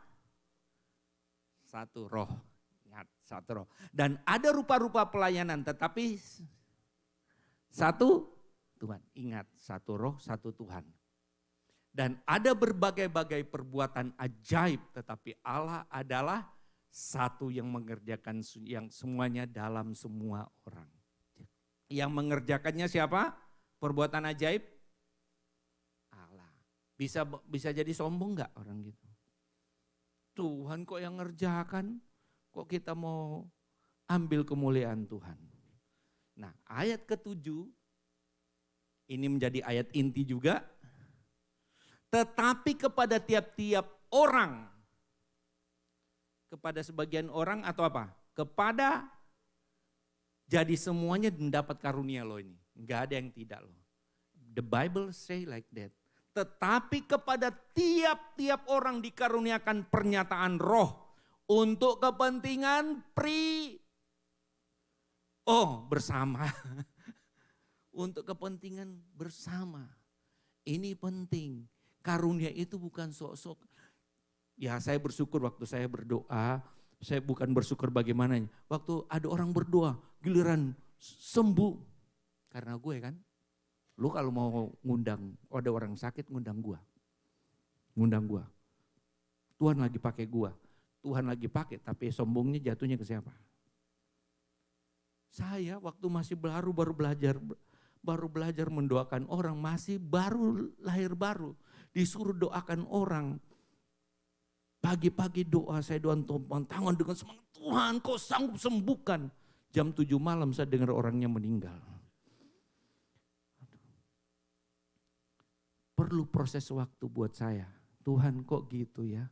1 roh. Ingat, 1 roh. Dan ada rupa-rupa pelayanan, tetapi 1 Tuhan. Ingat, 1 roh, 1 Tuhan. Dan ada berbagai-bagai perbuatan ajaib, tetapi Allah adalah 1 yang mengerjakan yang semuanya dalam semua orang. Yang mengerjakannya siapa? Perbuatan ajaib? Allah. Bisa jadi sombong enggak orang gitu? Tuhan kok yang ngerjakan? Kok kita mau ambil kemuliaan Tuhan? Nah, ayat ke-7 ini menjadi ayat inti juga. Tetapi kepada tiap-tiap orang, kepada sebagian orang atau apa? Kepada, jadi semuanya mendapat karunia loh ini. Enggak ada yang tidak loh. The Bible say like that. Tetapi kepada tiap-tiap orang dikaruniakan pernyataan roh untuk kepentingan bersama. Untuk kepentingan bersama. Ini penting. Karunia itu bukan sok-sok. Ya saya bersyukur waktu saya berdoa Saya bukan bersyukur bagaimananya. Waktu ada orang berdoa, giliran sembuh. Karena gue kan, lu kalau mau ngundang, ada orang sakit ngundang gua. Ngundang gua. Tuhan lagi pakai gua. Tuhan lagi pakai, tapi sombongnya jatuhnya ke siapa? Saya waktu masih baru belajar mendoakan orang, masih baru lahir baru. Disuruh doakan orang. Pagi-pagi doa, saya doa tumpang tangan dengan semangat, Tuhan kau sanggup sembuhkan. Jam 7 malam saya dengar orangnya meninggal. Perlu proses waktu buat saya. Tuhan kok gitu ya.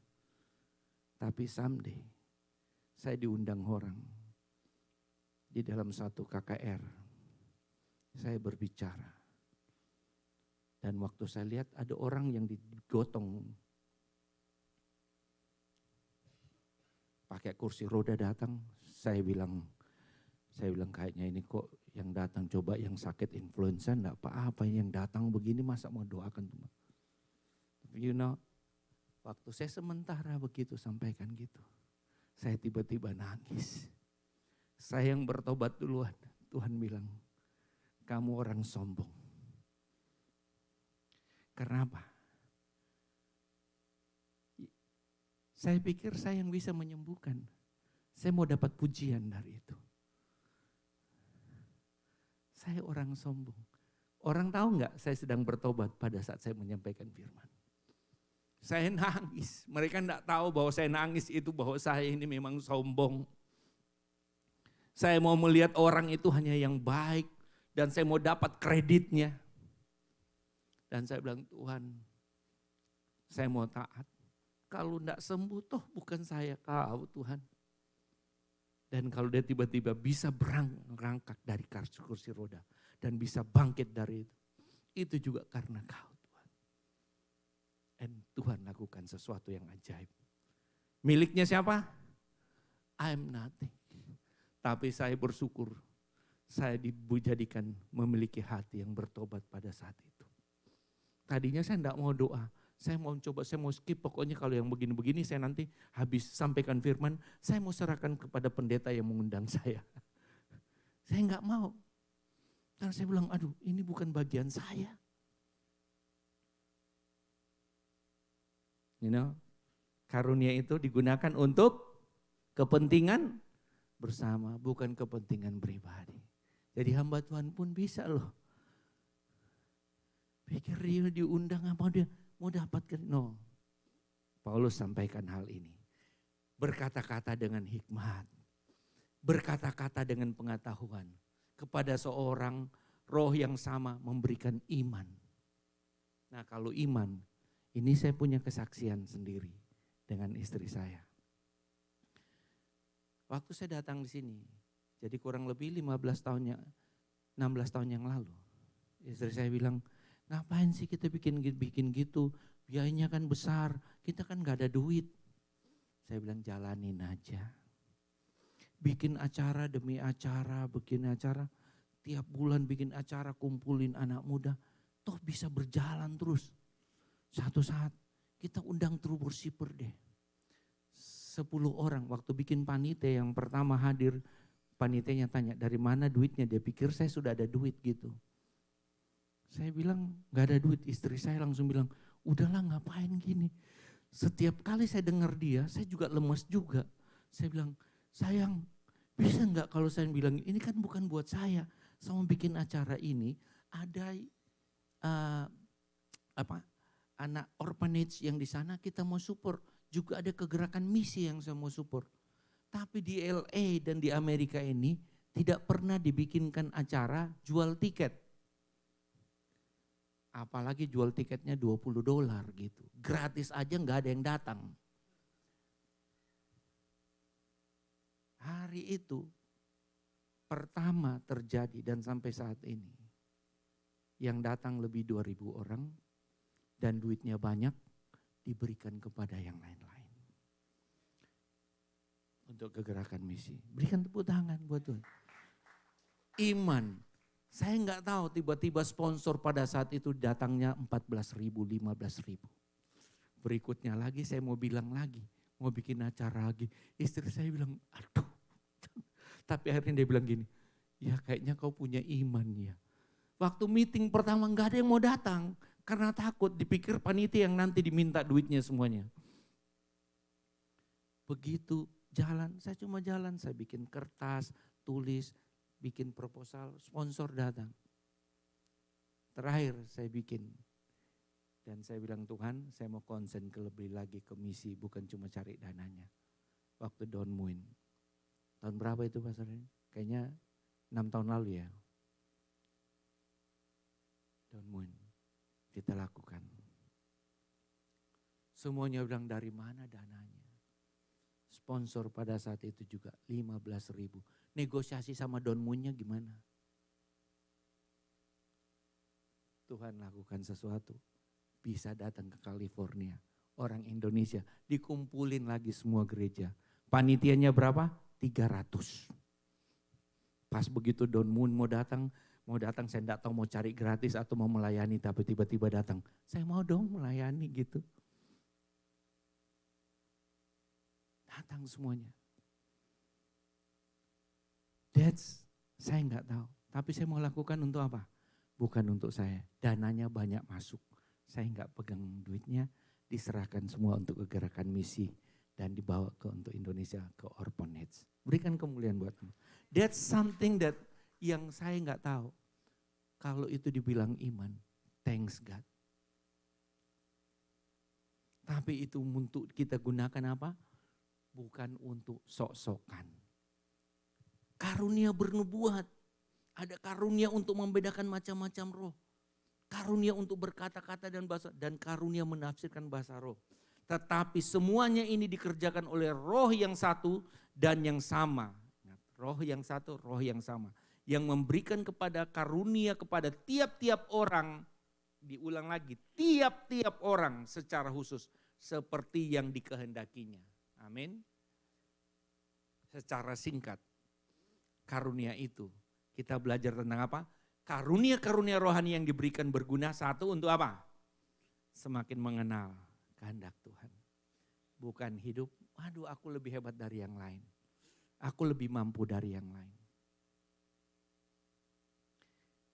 Tapi someday saya diundang orang. Di dalam satu KKR. Saya berbicara. Dan waktu saya lihat ada orang yang digotong. Pakai kursi roda datang. Saya bilang kayaknya ini kok yang datang coba yang sakit influenza enggak apa-apa, yang datang begini masa mau doakan cuma. You know, waktu saya sementara begitu sampaikan gitu. Saya tiba-tiba nangis. Saya yang bertobat duluan. Tuhan bilang, kamu orang sombong. Karena apa? Saya pikir saya yang bisa menyembuhkan. Saya mau dapat pujian dari itu. Saya orang sombong. Orang tahu nggak saya sedang bertobat pada saat saya menyampaikan firman. Saya nangis. Mereka enggak tahu bahwa saya nangis itu bahwa saya ini memang sombong. Saya mau melihat orang itu hanya yang baik. Dan saya mau dapat kreditnya. Dan saya bilang, Tuhan, saya mau taat. Kalau enggak sembuh toh bukan saya, kau Tuhan. Dan kalau dia tiba-tiba bisa berangkat dari kursi roda. Dan bisa bangkit dari itu juga karena kau Tuhan. Dan Tuhan lakukan sesuatu yang ajaib. Miliknya siapa? I'm nothing. Tapi saya bersyukur saya dijadikan memiliki hati yang bertobat pada saat itu. Tadinya saya enggak mau doa. Saya mau coba, saya mau skip, pokoknya kalau yang begini-begini saya nanti habis sampaikan firman, saya mau serahkan kepada pendeta yang mengundang saya. Saya enggak mau. Karena saya bilang, aduh ini bukan bagian saya. You know, karunia itu digunakan untuk kepentingan bersama, bukan kepentingan pribadi. Jadi hamba Tuhan pun bisa loh. Pikir dia diundang apa dia mau dapatkan? No. Paulus sampaikan hal ini. Berkata-kata dengan hikmat. Berkata-kata dengan pengetahuan. Kepada seorang roh yang sama memberikan iman. Nah kalau iman, ini saya punya kesaksian sendiri dengan istri saya. Waktu saya datang di sini, jadi kurang lebih 16 tahun yang lalu. Istri saya bilang, ngapain sih kita bikin gitu, biayanya kan besar, kita kan gak ada duit. Saya bilang jalanin aja. Bikin acara demi acara, bikin acara, tiap bulan bikin acara kumpulin anak muda, toh bisa berjalan terus. Satu saat kita undang trooper deh. 10 orang, waktu bikin panitia yang pertama hadir, panitianya tanya dari mana duitnya, dia pikir saya sudah ada duit gitu. Saya bilang gak ada duit, istri saya langsung bilang udahlah ngapain gini. Setiap kali saya dengar dia, saya juga lemes juga. Saya bilang sayang bisa gak kalau saya bilang ini kan bukan buat saya mau bikin acara ini, ada anak orphanage yang di sana kita mau support. Juga ada kegerakan misi yang saya mau support. Tapi di LA dan di Amerika ini tidak pernah dibikinkan acara jual tiket. Apalagi jual tiketnya $20 gitu. Gratis aja nggak ada yang datang. Hari itu pertama terjadi dan sampai saat ini. Yang datang lebih 2.000 orang dan duitnya banyak. Diberikan kepada yang lain-lain. Untuk kegerakan misi. Berikan tepuk tangan buat Tuhan. Iman. Saya enggak tahu tiba-tiba sponsor pada saat itu datangnya 14.000, 15.000. Berikutnya lagi saya mau bilang lagi. mau bikin acara lagi. Istri saya bilang, aduh. Tapi akhirnya dia bilang gini, ya kayaknya kau punya iman ya. Waktu meeting pertama gak ada yang mau datang. Karena takut dipikir panitia yang nanti diminta duitnya semuanya. Begitu jalan, saya cuma jalan, saya bikin kertas, tulis, bikin proposal, sponsor datang. Terakhir saya bikin. Dan saya bilang, Tuhan saya mau konsen lebih lagi ke misi, bukan cuma cari dananya. Waktu Don Muin. Tahun berapa itu Pastor? Kayaknya 6 tahun lalu ya. Don Muin. Kita lakukan. Semuanya bilang dari mana dananya. Sponsor pada saat itu juga 15.000. Negosiasi sama Don Muinnya gimana? Tuhan lakukan sesuatu. Bisa datang ke California. Orang Indonesia dikumpulin lagi semua gereja. Panitianya berapa? 300. Pas begitu Don Moon mau datang saya enggak tahu mau cari gratis atau mau melayani, tapi tiba-tiba datang. Saya mau dong melayani gitu. Datang semuanya. Saya enggak tahu. Tapi saya mau lakukan untuk apa? Bukan untuk saya. Dananya banyak masuk. Saya enggak pegang duitnya, diserahkan semua untuk kegerakan misi dan dibawa untuk Indonesia, ke orphanage. Berikan kemuliaan buat kamu. That's something that yang saya enggak tahu. Kalau itu dibilang iman, thanks God. Tapi itu untuk kita gunakan apa? Bukan untuk sok-sokan. Karunia bernubuat. Ada karunia untuk membedakan macam-macam roh. Karunia untuk berkata-kata dan bahasa, dan karunia menafsirkan bahasa roh. Tetapi semuanya ini dikerjakan oleh roh yang satu dan yang sama. Roh yang satu, roh yang sama. Yang memberikan kepada karunia kepada tiap-tiap orang, diulang lagi, tiap-tiap orang secara khusus. Seperti yang dikehendakinya. Amin. Secara singkat, karunia itu kita belajar tentang apa? Karunia-karunia rohani yang diberikan berguna satu untuk apa? Semakin mengenal kehendak Tuhan. Bukan hidup, aduh aku lebih hebat dari yang lain. Aku lebih mampu dari yang lain.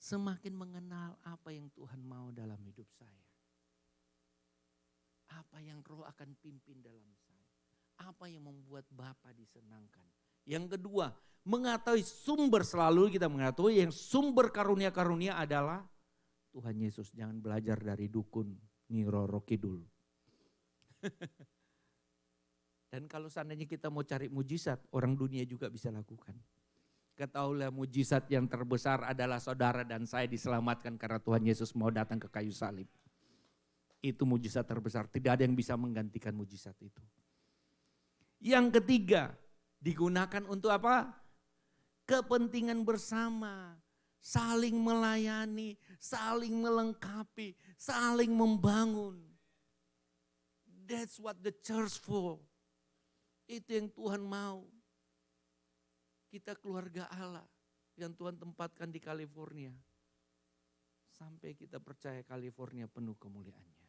Semakin mengenal apa yang Tuhan mau dalam hidup saya. Apa yang roh akan pimpin dalam saya. Apa yang membuat Bapa disenangkan. Yang kedua, mengetahui sumber, selalu kita mengetahui yang sumber karunia-karunia adalah Tuhan Yesus. Jangan belajar dari dukun, Nyi Roro Kidul. Dan kalau seandainya kita mau cari mujizat, orang dunia juga bisa lakukan. Ketahuilah mujizat yang terbesar adalah saudara dan saya diselamatkan karena Tuhan Yesus mau datang ke kayu salib. Itu mujizat terbesar, tidak ada yang bisa menggantikan mujizat itu. Yang ketiga, digunakan untuk apa? Kepentingan bersama, saling melayani, saling melengkapi, saling membangun. That's what the church for. Itu yang Tuhan mau. Kita keluarga Allah yang Tuhan tempatkan di California. Sampai kita percaya California penuh kemuliaannya.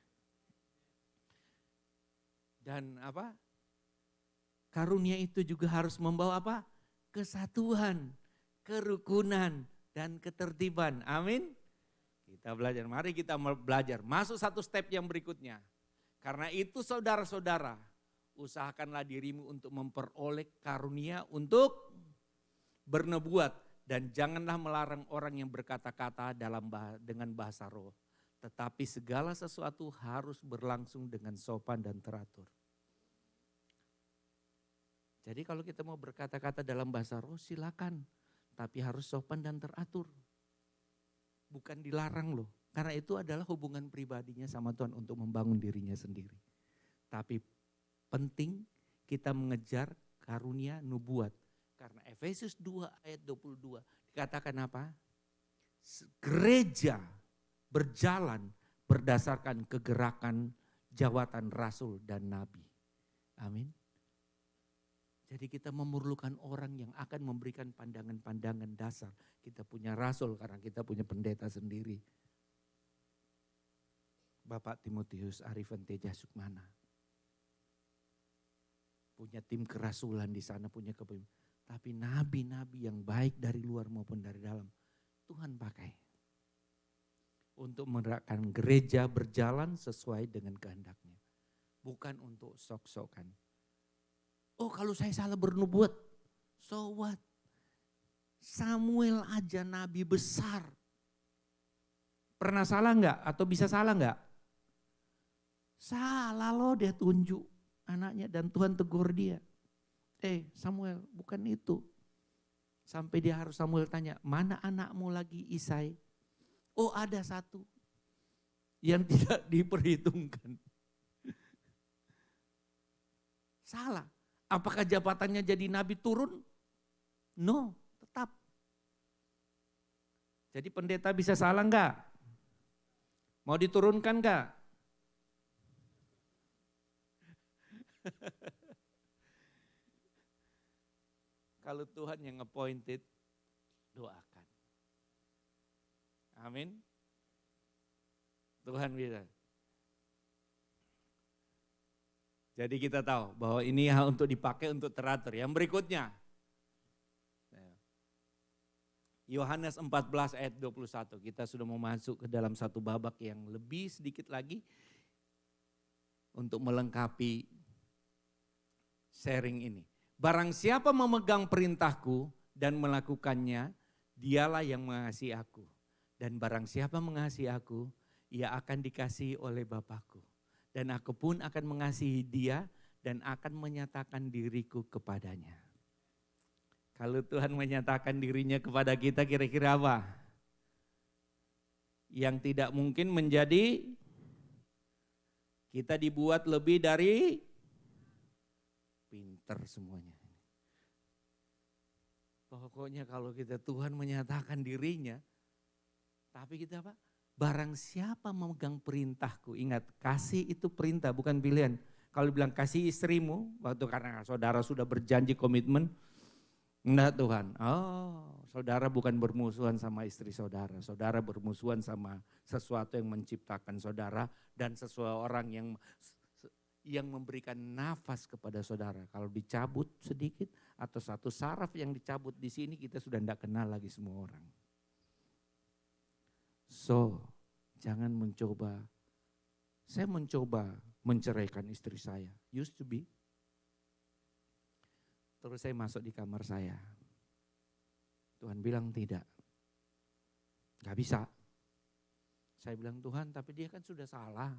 Dan apa? Karunia itu juga harus membawa apa? Kesatuan, kerukunan, dan ketertiban. Amin. Kita belajar, mari kita belajar. Masuk satu step yang berikutnya. Karena itu saudara-saudara, usahakanlah dirimu untuk memperoleh karunia untuk bernubuat. Dan janganlah melarang orang yang berkata-kata dengan bahasa roh. Tetapi segala sesuatu harus berlangsung dengan sopan dan teratur. Jadi kalau kita mau berkata-kata dalam bahasa roh silakan. Tapi harus sopan dan teratur. Bukan dilarang loh. Karena itu adalah hubungan pribadinya sama Tuhan untuk membangun dirinya sendiri. Tapi penting kita mengejar karunia nubuat. Karena Efesus 2 ayat 22 dikatakan apa? Gereja berjalan berdasarkan kegerakan jawatan rasul dan nabi. Amin. Jadi kita memerlukan orang yang akan memberikan pandangan-pandangan dasar. Kita punya rasul karena kita punya pendeta sendiri. Bapak Timotius Arifan Teja Sukmana. punya tim kerasulan di sana, punya kepemimpinan. Tapi nabi-nabi yang baik dari luar maupun dari dalam, Tuhan pakai untuk menerapkan gereja berjalan sesuai dengan kehendaknya. Bukan untuk sok-sokan. Oh kalau saya salah bernubuat, so what? Samuel aja nabi besar. Pernah salah enggak? Atau bisa salah enggak? Salah loh, dia tunjuk anaknya dan Tuhan tegur dia. Samuel bukan itu. Sampai dia harus Samuel tanya, mana anakmu lagi Isai? Oh ada satu yang tidak diperhitungkan. Salah. Apakah jabatannya jadi nabi turun? No, tetap. Jadi pendeta bisa salah enggak? Mau diturunkan enggak? Kalau Tuhan yang appointed, doakan. Amin. Tuhan bisa. Jadi kita tahu bahwa ini hal untuk dipakai untuk teratur. Yang berikutnya, Yohanes 14 ayat 21. Kita sudah mau masuk ke dalam satu babak yang lebih sedikit lagi untuk melengkapi sharing ini. Barang siapa memegang perintahku dan melakukannya, dialah yang mengasihi aku. Dan barang siapa mengasihi aku, ia akan dikasihi oleh Bapakku. Dan aku pun akan mengasihi dia dan akan menyatakan diriku kepadanya. Kalau Tuhan menyatakan dirinya kepada kita, kira-kira apa? Yang tidak mungkin menjadi kita dibuat lebih dari pinter semuanya. Pokoknya kalau kita Tuhan menyatakan dirinya, tapi kita apa? Barang siapa memegang perintahku, ingat kasih itu perintah bukan pilihan. Kalau bilang kasih istrimu, waktu karena saudara sudah berjanji komitmen, enggak Tuhan, saudara bukan bermusuhan sama istri saudara. Saudara bermusuhan sama sesuatu yang menciptakan saudara dan seseorang yang memberikan nafas kepada saudara. Kalau dicabut sedikit atau satu saraf yang dicabut di sini kita sudah tidak kenal lagi semua orang. So, jangan saya mencoba menceraikan istri saya, used to be. Terus saya masuk di kamar saya. Tuhan bilang tidak. Gak bisa. Saya bilang Tuhan tapi dia kan sudah salah.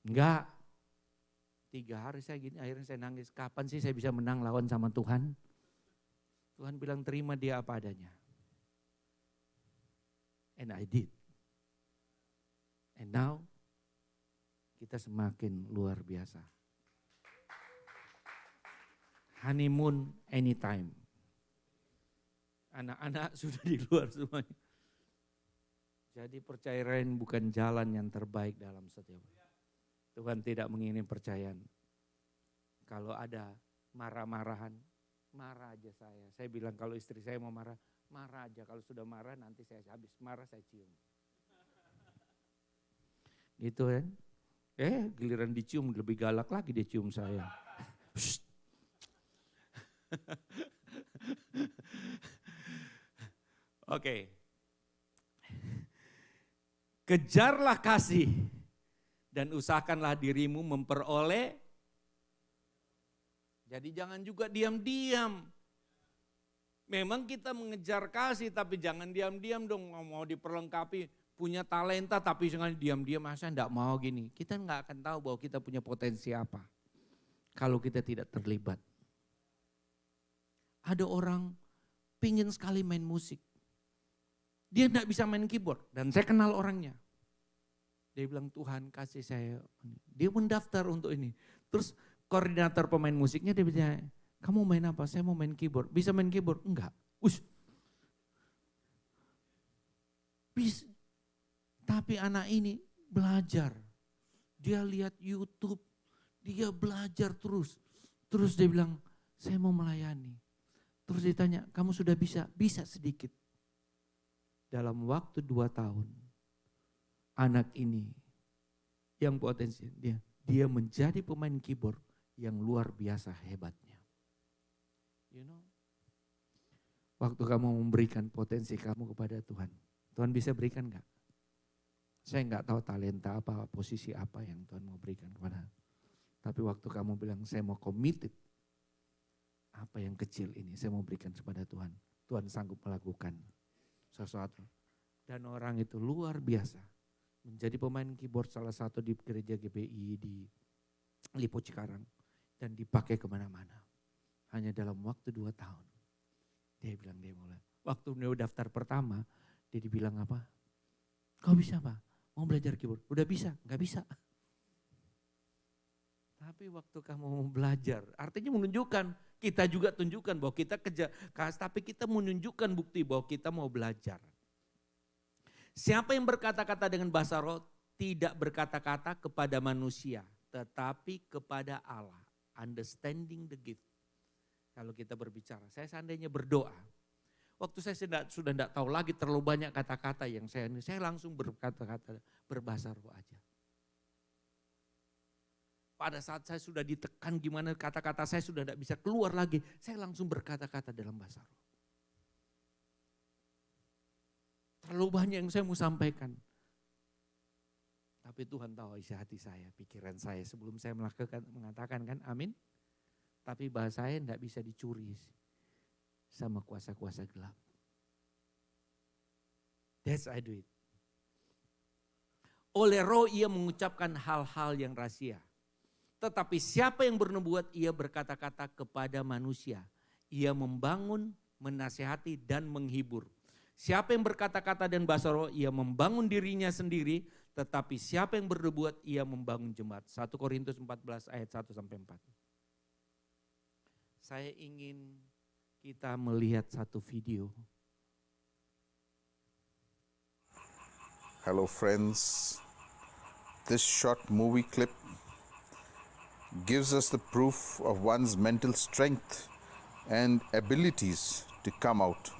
Enggak. 3 hari saya gini akhirnya saya nangis. Kapan sih saya bisa menang lawan sama Tuhan? Tuhan bilang terima dia apa adanya. And I did. And now kita semakin luar biasa. Honeymoon anytime. Anak-anak sudah di luar semuanya. Jadi perceraian bukan jalan yang terbaik dalam setiap. Tuhan tidak menginginkan perceraian. Kalau ada marah-marahan, marah aja saya. Saya bilang kalau istri saya mau marah, marah aja. Kalau sudah marah nanti saya habis marah saya cium. Gitu kan. Giliran dicium lebih galak lagi dia cium saya. Oke. Kejarlah kasih dan usahakanlah dirimu memperoleh. Jadi jangan juga diam-diam. Memang kita mengejar kasih tapi jangan diam-diam dong, mau diperlengkapi, punya talenta tapi jangan diam-diam, masa enggak mau gini. Kita enggak akan tahu bahwa kita punya potensi apa kalau kita tidak terlibat. Ada orang pingin sekali main musik. Dia enggak bisa main keyboard dan saya kenal orangnya. Dia bilang Tuhan kasih saya. Dia mendaftar untuk ini. Terus koordinator pemain musiknya dia bilang, kamu main apa? Saya mau main keyboard. Bisa main keyboard? Enggak. Bisa. Tapi anak ini belajar. Dia lihat YouTube. Dia belajar terus. Terus dia bilang, saya mau melayani. Terus ditanya, kamu sudah bisa? Bisa sedikit. Dalam waktu 2 tahun, anak ini yang potensi dia menjadi pemain keyboard yang luar biasa hebatnya. You know, waktu kamu memberikan potensi kamu kepada Tuhan, Tuhan bisa berikan enggak? Saya enggak tahu talenta apa, posisi apa yang Tuhan mau berikan kepada. Tapi waktu kamu bilang saya mau committed, apa yang kecil ini saya mau berikan kepada Tuhan. Tuhan sanggup melakukan sesuatu. Dan orang itu luar biasa. Menjadi pemain keyboard salah satu di gereja GBI di Lipo Cikarang. Dan dipakai kemana-mana. Hanya dalam waktu 2 tahun. Dia bilang dia mulai. Waktu dia daftar pertama, dia dibilang apa? Kau bisa apa? Mau belajar keyboard? Udah bisa? Gak bisa. Tapi waktu kamu mau belajar, artinya menunjukkan, kita juga tunjukkan bahwa kita kerja keras, tapi kita menunjukkan bukti bahwa kita mau belajar. Siapa yang berkata-kata dengan bahasa roh, tidak berkata-kata kepada manusia, tetapi kepada Allah. Understanding the gift. Kalau kita berbicara, saya seandainya berdoa. Waktu saya sudah tidak tahu lagi terlalu banyak kata-kata yang saya langsung berkata-kata berbahasa roh aja. Pada saat saya sudah ditekan gimana kata-kata saya sudah tidak bisa keluar lagi, saya langsung berkata-kata dalam bahasa roh. Terlalu banyak yang saya mau sampaikan. Tapi Tuhan tahu isi hati saya, pikiran saya sebelum saya mengatakan kan, amin. Tapi bahasa saya tidak bisa dicuri sama kuasa-kuasa gelap. That's I do it. Oleh roh ia mengucapkan hal-hal yang rahasia. Tetapi siapa yang bernubuat ia berkata-kata kepada manusia. Ia membangun, menasihati dan menghibur. Siapa yang berkata-kata dan bahasa roh ia membangun dirinya sendiri. Tetapi siapa yang bernubuat ia membangun jemaat. 1 Korintus 14 ayat 1-4. Saya ingin kita melihat satu video. Hello friends, this short movie clip gives us the proof of one's mental strength and abilities to come out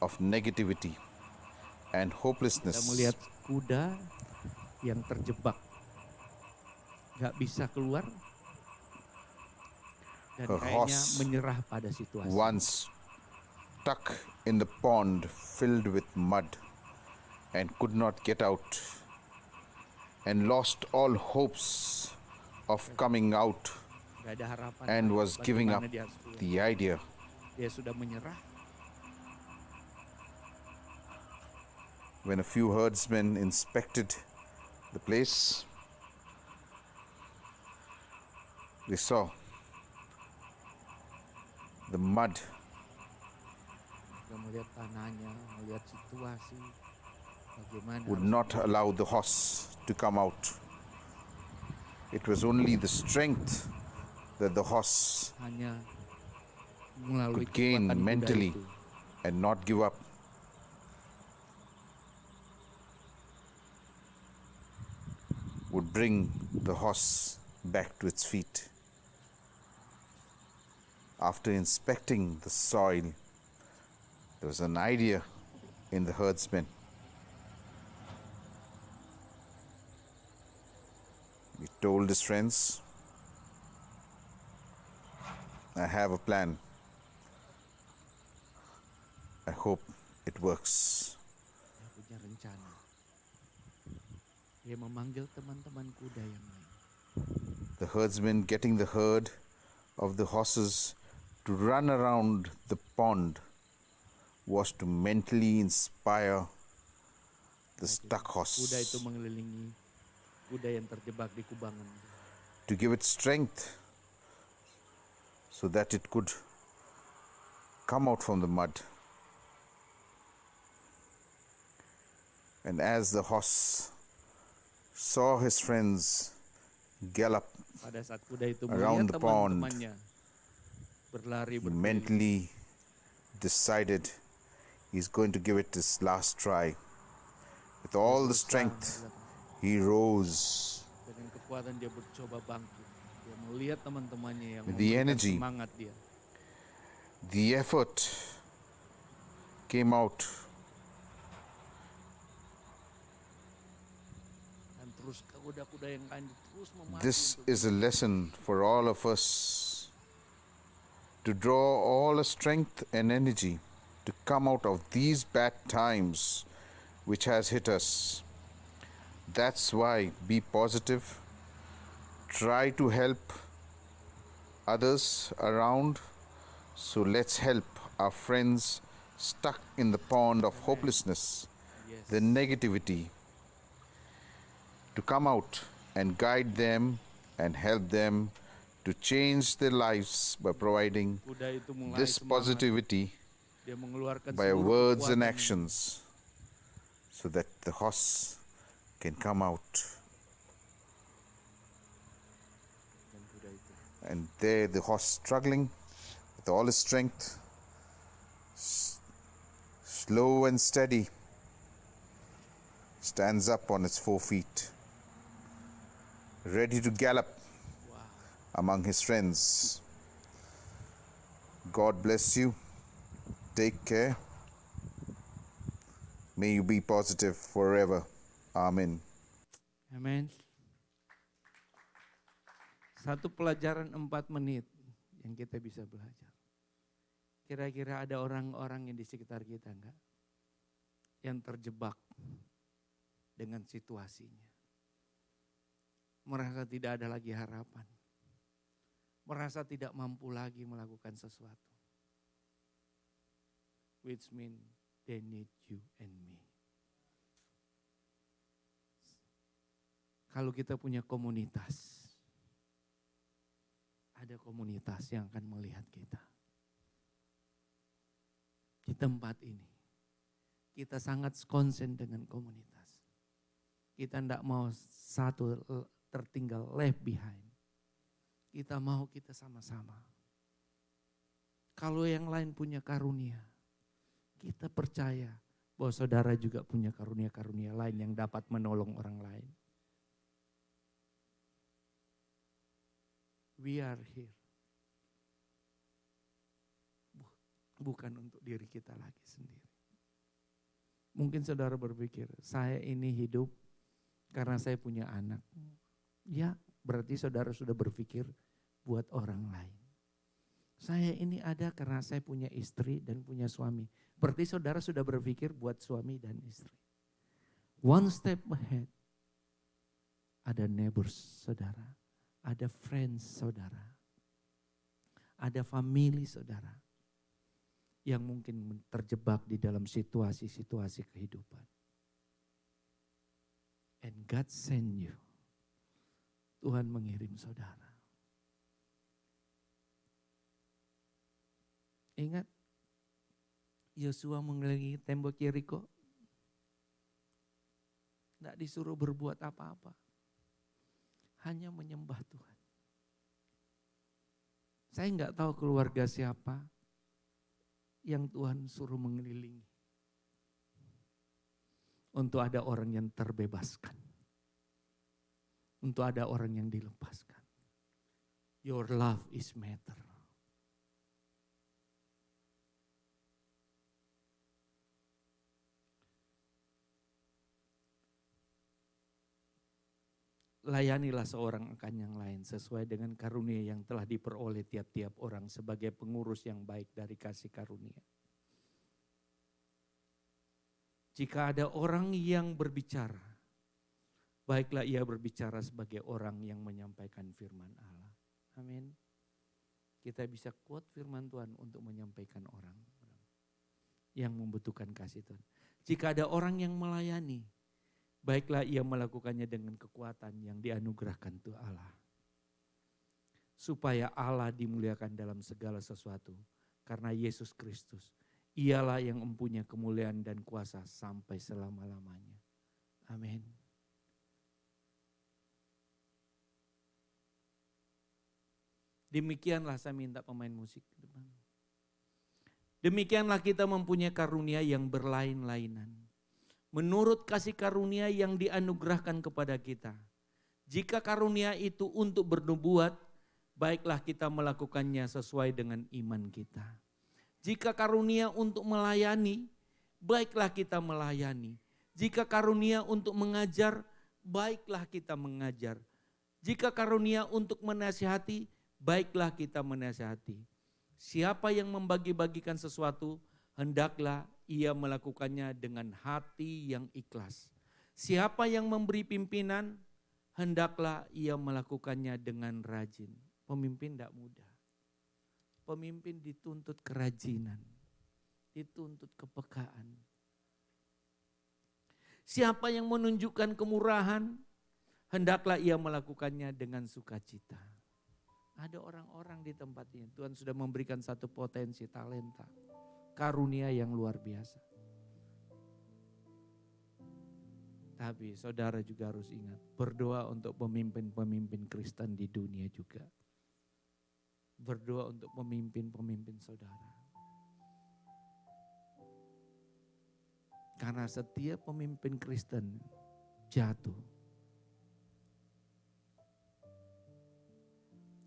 of negativity and Kita hopelessness. melihat kuda yang terjebak, gak bisa keluar dan A kayaknya horse menyerah pada situasi. Once stuck in the pond filled with mud and could not get out and lost all hopes of coming out Gak ada harapan and lagi was giving up bagaimana dia harus keluar. the idea. Dia sudah menyerah. When a few herdsmen inspected the place, they saw the mud Kita melihat tanahnya, melihat situasi, bagaimana would harus not keluar. allow the horse to come out. It was only the strength that the horse Hanya melalui could gain kekuatan kuda mentally itu. and not give up. Would bring the horse back to its feet. After inspecting the soil, there was an idea in the herdsman. He told his friends, I have a plan. I hope it works. Dia punya rencana. Dia memanggil teman-teman kuda yang lain. The herdsman getting the herd of the horses to run around the pond was to mentally inspire the stuck Kuda itu horse, mengelilingi kuda yang terjebak di kubangan. to give it strength so that it could come out from the mud. And as the horse saw his friends gallop, Pada saat kuda itu Around melihat the pond, teman-temannya berlari he berkeliling, mentally decided he's going to give it his last try. With all the strength, he rose. dengan kekuatan dia bercoba bangkit. Dia melihat teman-temannya yang With the memberikan energy. semangat dia. The effort came out, Dan terus kuda-kuda yang lain terus memaju. This untuk is a lesson for all of us to draw all the strength and energy to come out of these bad times which has hit us. That's why be positive, try to help others around. So let's help our friends stuck in the pond of hopelessness, Yes. the negativity, to come out and guide them and help them to change their lives by providing Kuda itu mulai this semangat. positivity Dia mengeluarkan by seluruh words and kekuatan. actions so that the horse can come out. Dan kuda itu And there the horse struggling with all his strength, slow and steady, stands up on its 4 feet, ready to gallop among his friends. God bless you. Take care. May you be positive forever. Amen. Amin. Satu pelajaran 4 menit yang kita bisa belajar. Kira-kira ada orang-orang yang di sekitar kita enggak? Yang terjebak dengan situasinya. Merasa tidak ada lagi harapan. Merasa tidak mampu lagi melakukan sesuatu. Which mean they need you and me. Kalau kita punya komunitas, ada komunitas yang akan melihat kita. Di tempat ini, kita sangat konsen dengan komunitas. Kita tidak mau satu tertinggal, left behind. Kita mau kita sama-sama. Kalau yang lain punya karunia, kita percaya bahwa saudara juga punya karunia-karunia lain yang dapat menolong orang lain. We are here. Bukan untuk diri kita lagi sendiri. Mungkin saudara berpikir, saya ini hidup karena saya punya anak. Ya, berarti saudara sudah berpikir buat orang lain. Saya ini ada karena saya punya istri dan punya suami. Berarti saudara sudah berpikir buat suami dan istri. One step ahead, ada neighbors saudara, ada friends saudara, ada family saudara yang mungkin terjebak di dalam situasi-situasi kehidupan. And God send you. Tuhan mengirim saudara. Ingat, Yosua mengelilingi tembok Yeriko. Tidak disuruh berbuat apa-apa. Hanya menyembah Tuhan. Saya enggak tahu keluarga siapa yang Tuhan suruh mengelilingi. Untuk ada orang yang terbebaskan. Untuk ada orang yang dilepaskan. Your love is matter. Layanilah seorang akan yang lain sesuai dengan karunia yang telah diperoleh tiap-tiap orang sebagai pengurus yang baik dari kasih karunia. Jika ada orang yang berbicara, baiklah ia berbicara sebagai orang yang menyampaikan firman Allah. Amin. Kita bisa quote firman Tuhan untuk menyampaikan orang yang membutuhkan kasih Tuhan. Jika ada orang yang melayani, baiklah ia melakukannya dengan kekuatan yang dianugerahkan Tuhan Allah. Supaya Allah dimuliakan dalam segala sesuatu. Karena Yesus Kristus, ialah yang mempunyai kemuliaan dan kuasa sampai selama-lamanya. Amin. Demikianlah saya minta pemain musik ke depan. Demikianlah kita mempunyai karunia yang berlain-lainan. Menurut kasih karunia yang dianugerahkan kepada kita. Jika karunia itu untuk bernubuat, baiklah kita melakukannya sesuai dengan iman kita. Jika karunia untuk melayani, baiklah kita melayani. Jika karunia untuk mengajar, baiklah kita mengajar. Jika karunia untuk menasihati, baiklah kita menasihati. Siapa yang membagi-bagikan sesuatu, hendaklah ia melakukannya dengan hati yang ikhlas. Siapa yang memberi pimpinan, hendaklah ia melakukannya dengan rajin. Pemimpin tidak mudah. Pemimpin dituntut kerajinan, dituntut kepekaan. Siapa yang menunjukkan kemurahan, hendaklah ia melakukannya dengan sukacita. Ada orang-orang di tempat ini, Tuhan sudah memberikan satu potensi, talenta, karunia yang luar biasa. Tapi saudara juga harus ingat, berdoa untuk pemimpin-pemimpin Kristen di dunia juga. Berdoa untuk pemimpin-pemimpin saudara. Karena setiap pemimpin Kristen jatuh,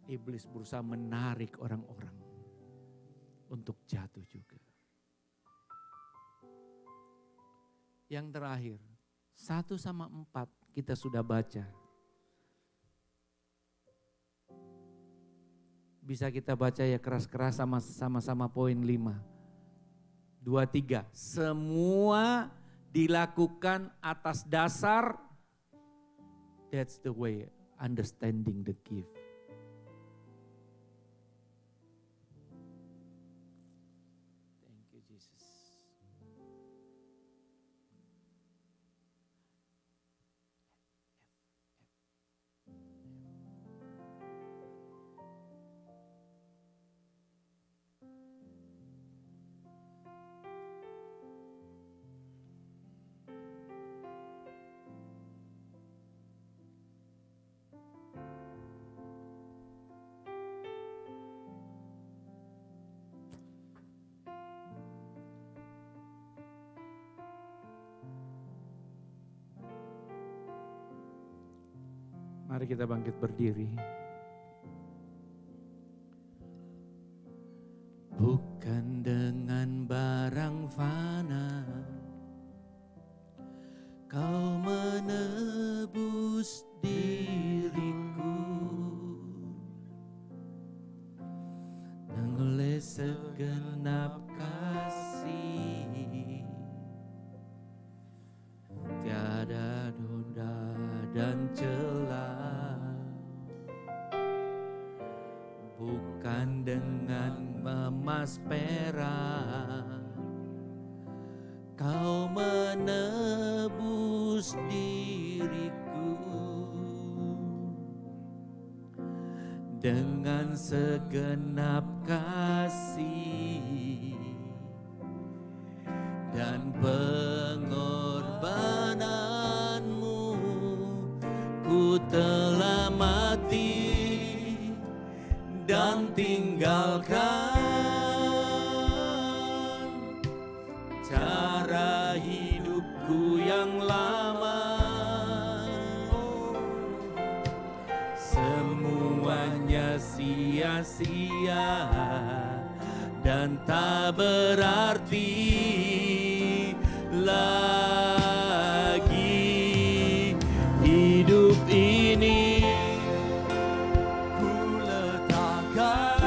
iblis berusaha menarik orang-orang untuk jatuh juga. Yang terakhir, 1-4 kita sudah baca. Bisa kita baca ya keras-keras sama-sama poin 5. 2-3. Semua dilakukan atas dasar, that's the way, understanding the gift. Thank you Jesus. Mari kita bangkit berdiri. Bukan dengan barang fana Kau menebus diriku, dan oleh segenap kasih tiada noda dan celah. Bukan dengan emas perak Kau menebus diriku, dengan segenap kasih dan pengorbananmu. Ku telah mati dan tinggalkan cara hidupku yang lama. Semuanya sia-sia dan tak berarti lagi. Hidup ini ku letakkan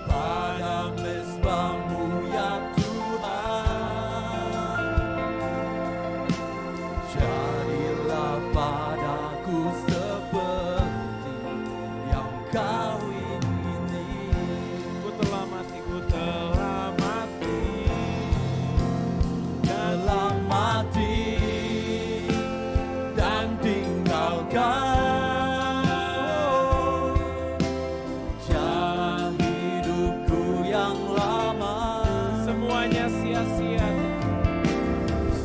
pada mezbah-Mu ya Tuhan. Jadilah padaku seperti yang Kau ingini. Ku telah mati, Telah mati dan tinggalkan jalan hidupku yang lama. semuanya sia-sia.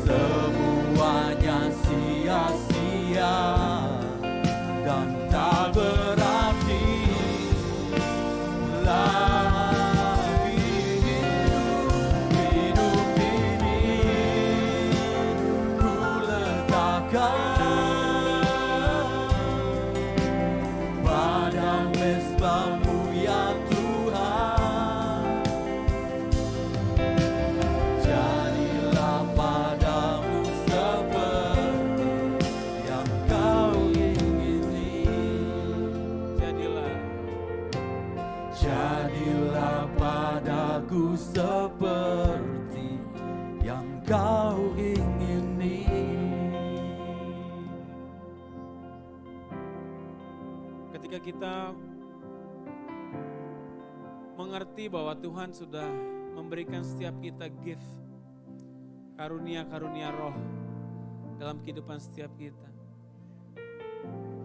Semuanya sia-sia dan tak berarti lagi. Hidup ini ku letakkan pada mezbah-Mu ya Tuhan. Jadilah padamu walking in need. Ketika kita mengerti bahwa Tuhan sudah memberikan setiap kita gift, karunia-karunia roh dalam kehidupan setiap kita.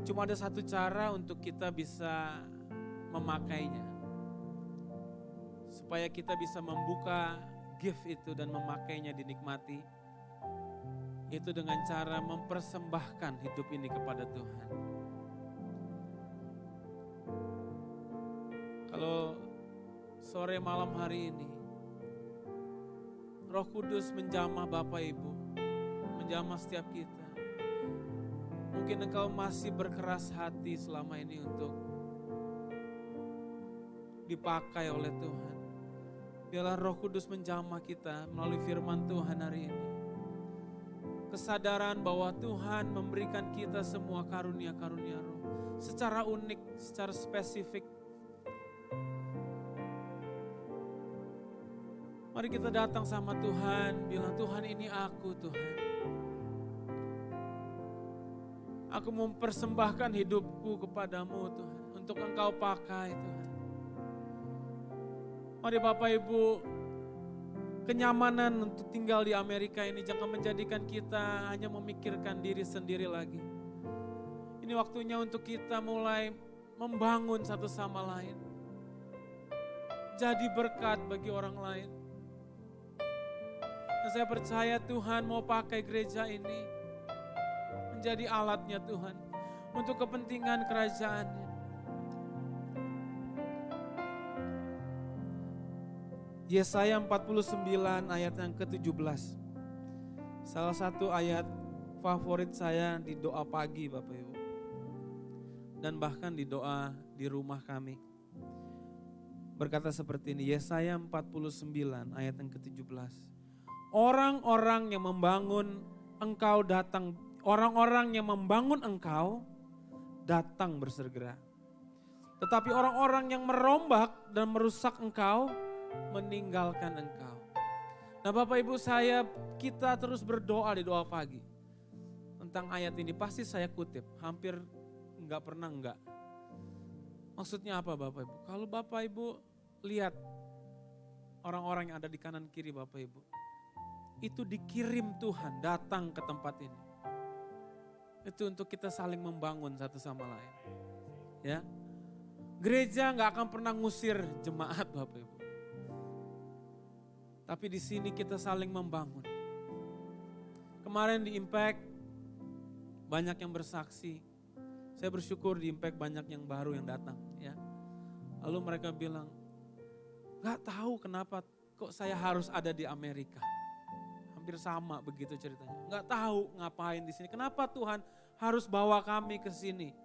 Cuma ada satu cara untuk kita bisa memakainya. Supaya kita bisa membuka gift itu dan memakainya dinikmati. Itu dengan cara mempersembahkan hidup ini kepada Tuhan. Kalau sore malam hari ini Roh Kudus menjamah Bapak Ibu, menjamah setiap kita. Mungkin engkau masih berkeras hati selama ini untuk dipakai oleh Tuhan. Biarlah Roh Kudus menjamah kita melalui firman Tuhan hari ini. Kesadaran bahwa Tuhan memberikan kita semua karunia-karunia roh secara unik, secara spesifik. Mari kita datang sama Tuhan, bilang Tuhan ini aku Tuhan. Aku mempersembahkan hidupku kepadamu Tuhan, untuk Engkau pakai Tuhan. Mari Bapak Ibu, kenyamanan untuk tinggal di Amerika ini jangan menjadikan kita hanya memikirkan diri sendiri lagi. Ini waktunya untuk kita mulai membangun satu sama lain. Jadi berkat bagi orang lain. Dan saya percaya Tuhan mau pakai gereja ini menjadi alatnya Tuhan untuk kepentingan kerajaan-Nya. Yesaya 49 ayat yang ke-17. Salah satu ayat favorit saya di doa pagi Bapak Ibu. Dan bahkan di doa di rumah kami. Berkata seperti ini, Yesaya 49 ayat yang ke-17. Orang-orang yang membangun engkau datang, orang-orang yang membangun engkau datang bersegera. Tetapi orang-orang yang merombak dan merusak engkau meninggalkan engkau. Nah Bapak Ibu kita terus berdoa di doa pagi. Tentang ayat ini pasti saya kutip, hampir enggak. Maksudnya apa Bapak Ibu? Kalau Bapak Ibu lihat orang-orang yang ada di kanan kiri Bapak Ibu. Itu dikirim Tuhan datang ke tempat ini. Itu untuk kita saling membangun satu sama lain. Ya, gereja gak akan pernah ngusir jemaat Bapak Ibu. Tapi di sini kita saling membangun. Kemarin di Impact banyak yang bersaksi. Saya bersyukur di Impact banyak yang baru yang datang. Ya, lalu mereka bilang, gak tahu kenapa kok saya harus ada di Amerika. Hampir sama begitu ceritanya. Gak tahu ngapain di sini. Kenapa Tuhan harus bawa kami ke sini?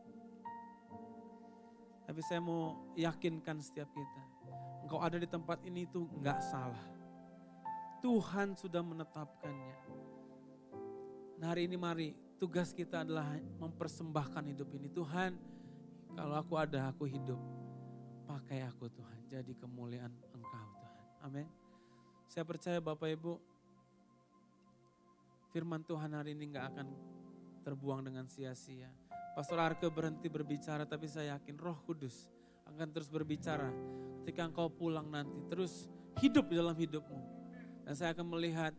Tapi saya mau yakinkan setiap kita. Engkau ada di tempat ini itu gak salah. Tuhan sudah menetapkannya. Nah hari ini mari tugas kita adalah mempersembahkan hidup ini. Tuhan kalau aku ada, aku hidup. Pakai aku Tuhan. Jadi kemuliaan Engkau Tuhan. Amin. Saya percaya Bapak Ibu. Firman Tuhan hari ini gak akan terbuang dengan sia-sia. Pastor Arke berhenti berbicara tapi saya yakin Roh Kudus akan terus berbicara. Ketika engkau pulang nanti terus hidup di dalam hidupmu. Dan saya akan melihat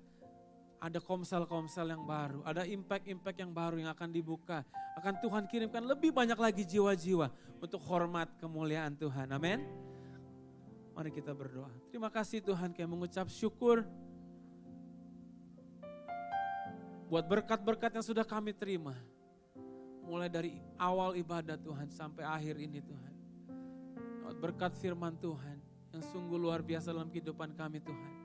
ada komsel-komsel yang baru. Ada impact-impact yang baru yang akan dibuka. Akan Tuhan kirimkan lebih banyak lagi jiwa-jiwa untuk hormat kemuliaan Tuhan. Amin. Mari kita berdoa. Terima kasih Tuhan kami mengucap syukur. Buat berkat-berkat yang sudah kami terima. Mulai dari awal ibadah Tuhan sampai akhir ini Tuhan. Buat berkat firman Tuhan yang sungguh luar biasa dalam kehidupan kami Tuhan.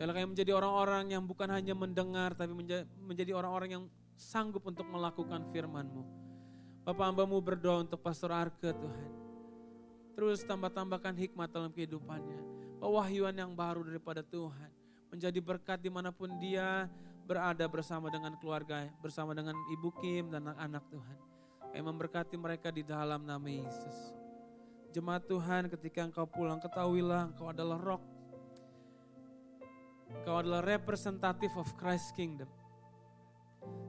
Biarlah kami menjadi orang-orang yang bukan hanya mendengar tapi menjadi orang-orang yang sanggup untuk melakukan firman-Mu. Bapak hamba-Mu berdoa untuk Pastor Arke Tuhan. Terus tambah-tambahkan hikmat dalam kehidupannya. Pewahyuan yang baru daripada Tuhan. Menjadi berkat dimanapun dia berada bersama dengan keluarga, bersama dengan Ibu Kim dan anak-anak Tuhan. Kami memberkati mereka di dalam nama Yesus. Jemaat Tuhan ketika engkau pulang ketahuilah engkau adalah rock Engkau adalah representative of Christ Kingdom.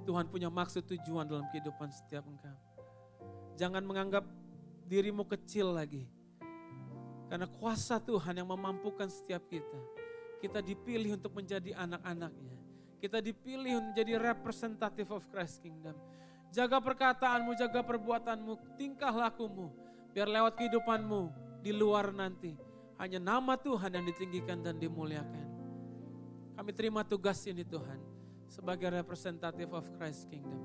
Tuhan punya maksud tujuan dalam kehidupan setiap engkau. Jangan menganggap dirimu kecil lagi. Karena kuasa Tuhan yang memampukan setiap kita. Kita dipilih untuk menjadi anak-anaknya. Kita dipilih untuk menjadi representative of Christ Kingdom. Jaga perkataanmu, jaga perbuatanmu, tingkah lakumu. Biar lewat kehidupanmu di luar nanti. Hanya nama Tuhan yang ditinggikan dan dimuliakan. Kami terima tugas ini Tuhan. Sebagai representative of Christ Kingdom.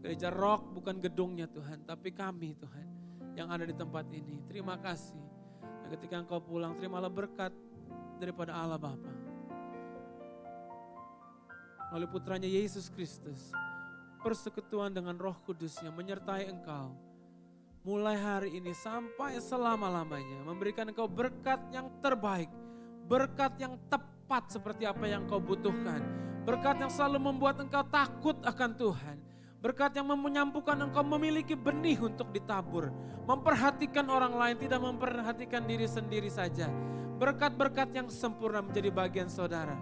Gereja Rock bukan gedungnya Tuhan. Tapi kami Tuhan yang ada di tempat ini. Terima kasih. Dan ketika engkau pulang terimalah berkat daripada Allah Bapa. Melalui putranya Yesus Kristus. Persekutuan dengan Roh Kudus yang menyertai engkau. Mulai hari ini sampai selama-lamanya. Memberikan engkau berkat yang terbaik. Berkat yang tepat seperti apa yang engkau butuhkan. Berkat yang selalu membuat engkau takut akan Tuhan. Berkat yang menyampukan engkau memiliki benih untuk ditabur. Memperhatikan orang lain, tidak memperhatikan diri sendiri saja. Berkat-berkat yang sempurna menjadi bagian saudara.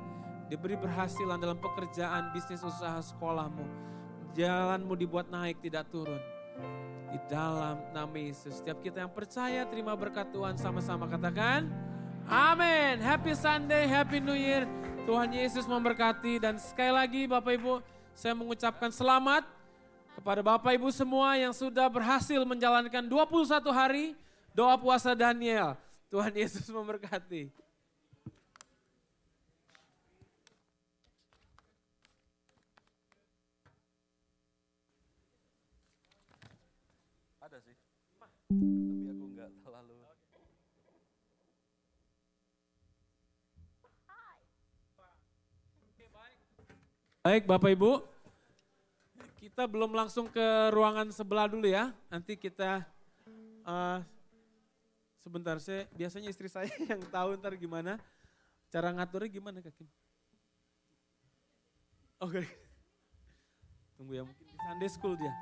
Diberi berhasilan dalam pekerjaan, bisnis, usaha, sekolahmu. Jalanmu dibuat naik, tidak turun. Di dalam nama Yesus. Setiap kita yang percaya terima berkat Tuhan sama-sama katakan. Amin. Happy Sunday, Happy New Year. Tuhan Yesus memberkati dan sekali lagi Bapak Ibu saya mengucapkan selamat kepada Bapak Ibu semua yang sudah berhasil menjalankan 21 hari doa puasa Daniel. Tuhan Yesus memberkati. Ada sih. Tapi aku nggak terlalu. Baik Bapak Ibu, kita belum langsung ke ruangan sebelah dulu ya. Nanti kita sebentar, biasanya istri saya yang tahu ntar gimana. Cara ngaturnya gimana Kak Kim? Oke. Tunggu ya, mungkin di Sunday School dia.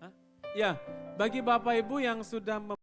Hah? Ya, bagi Bapak Ibu yang sudah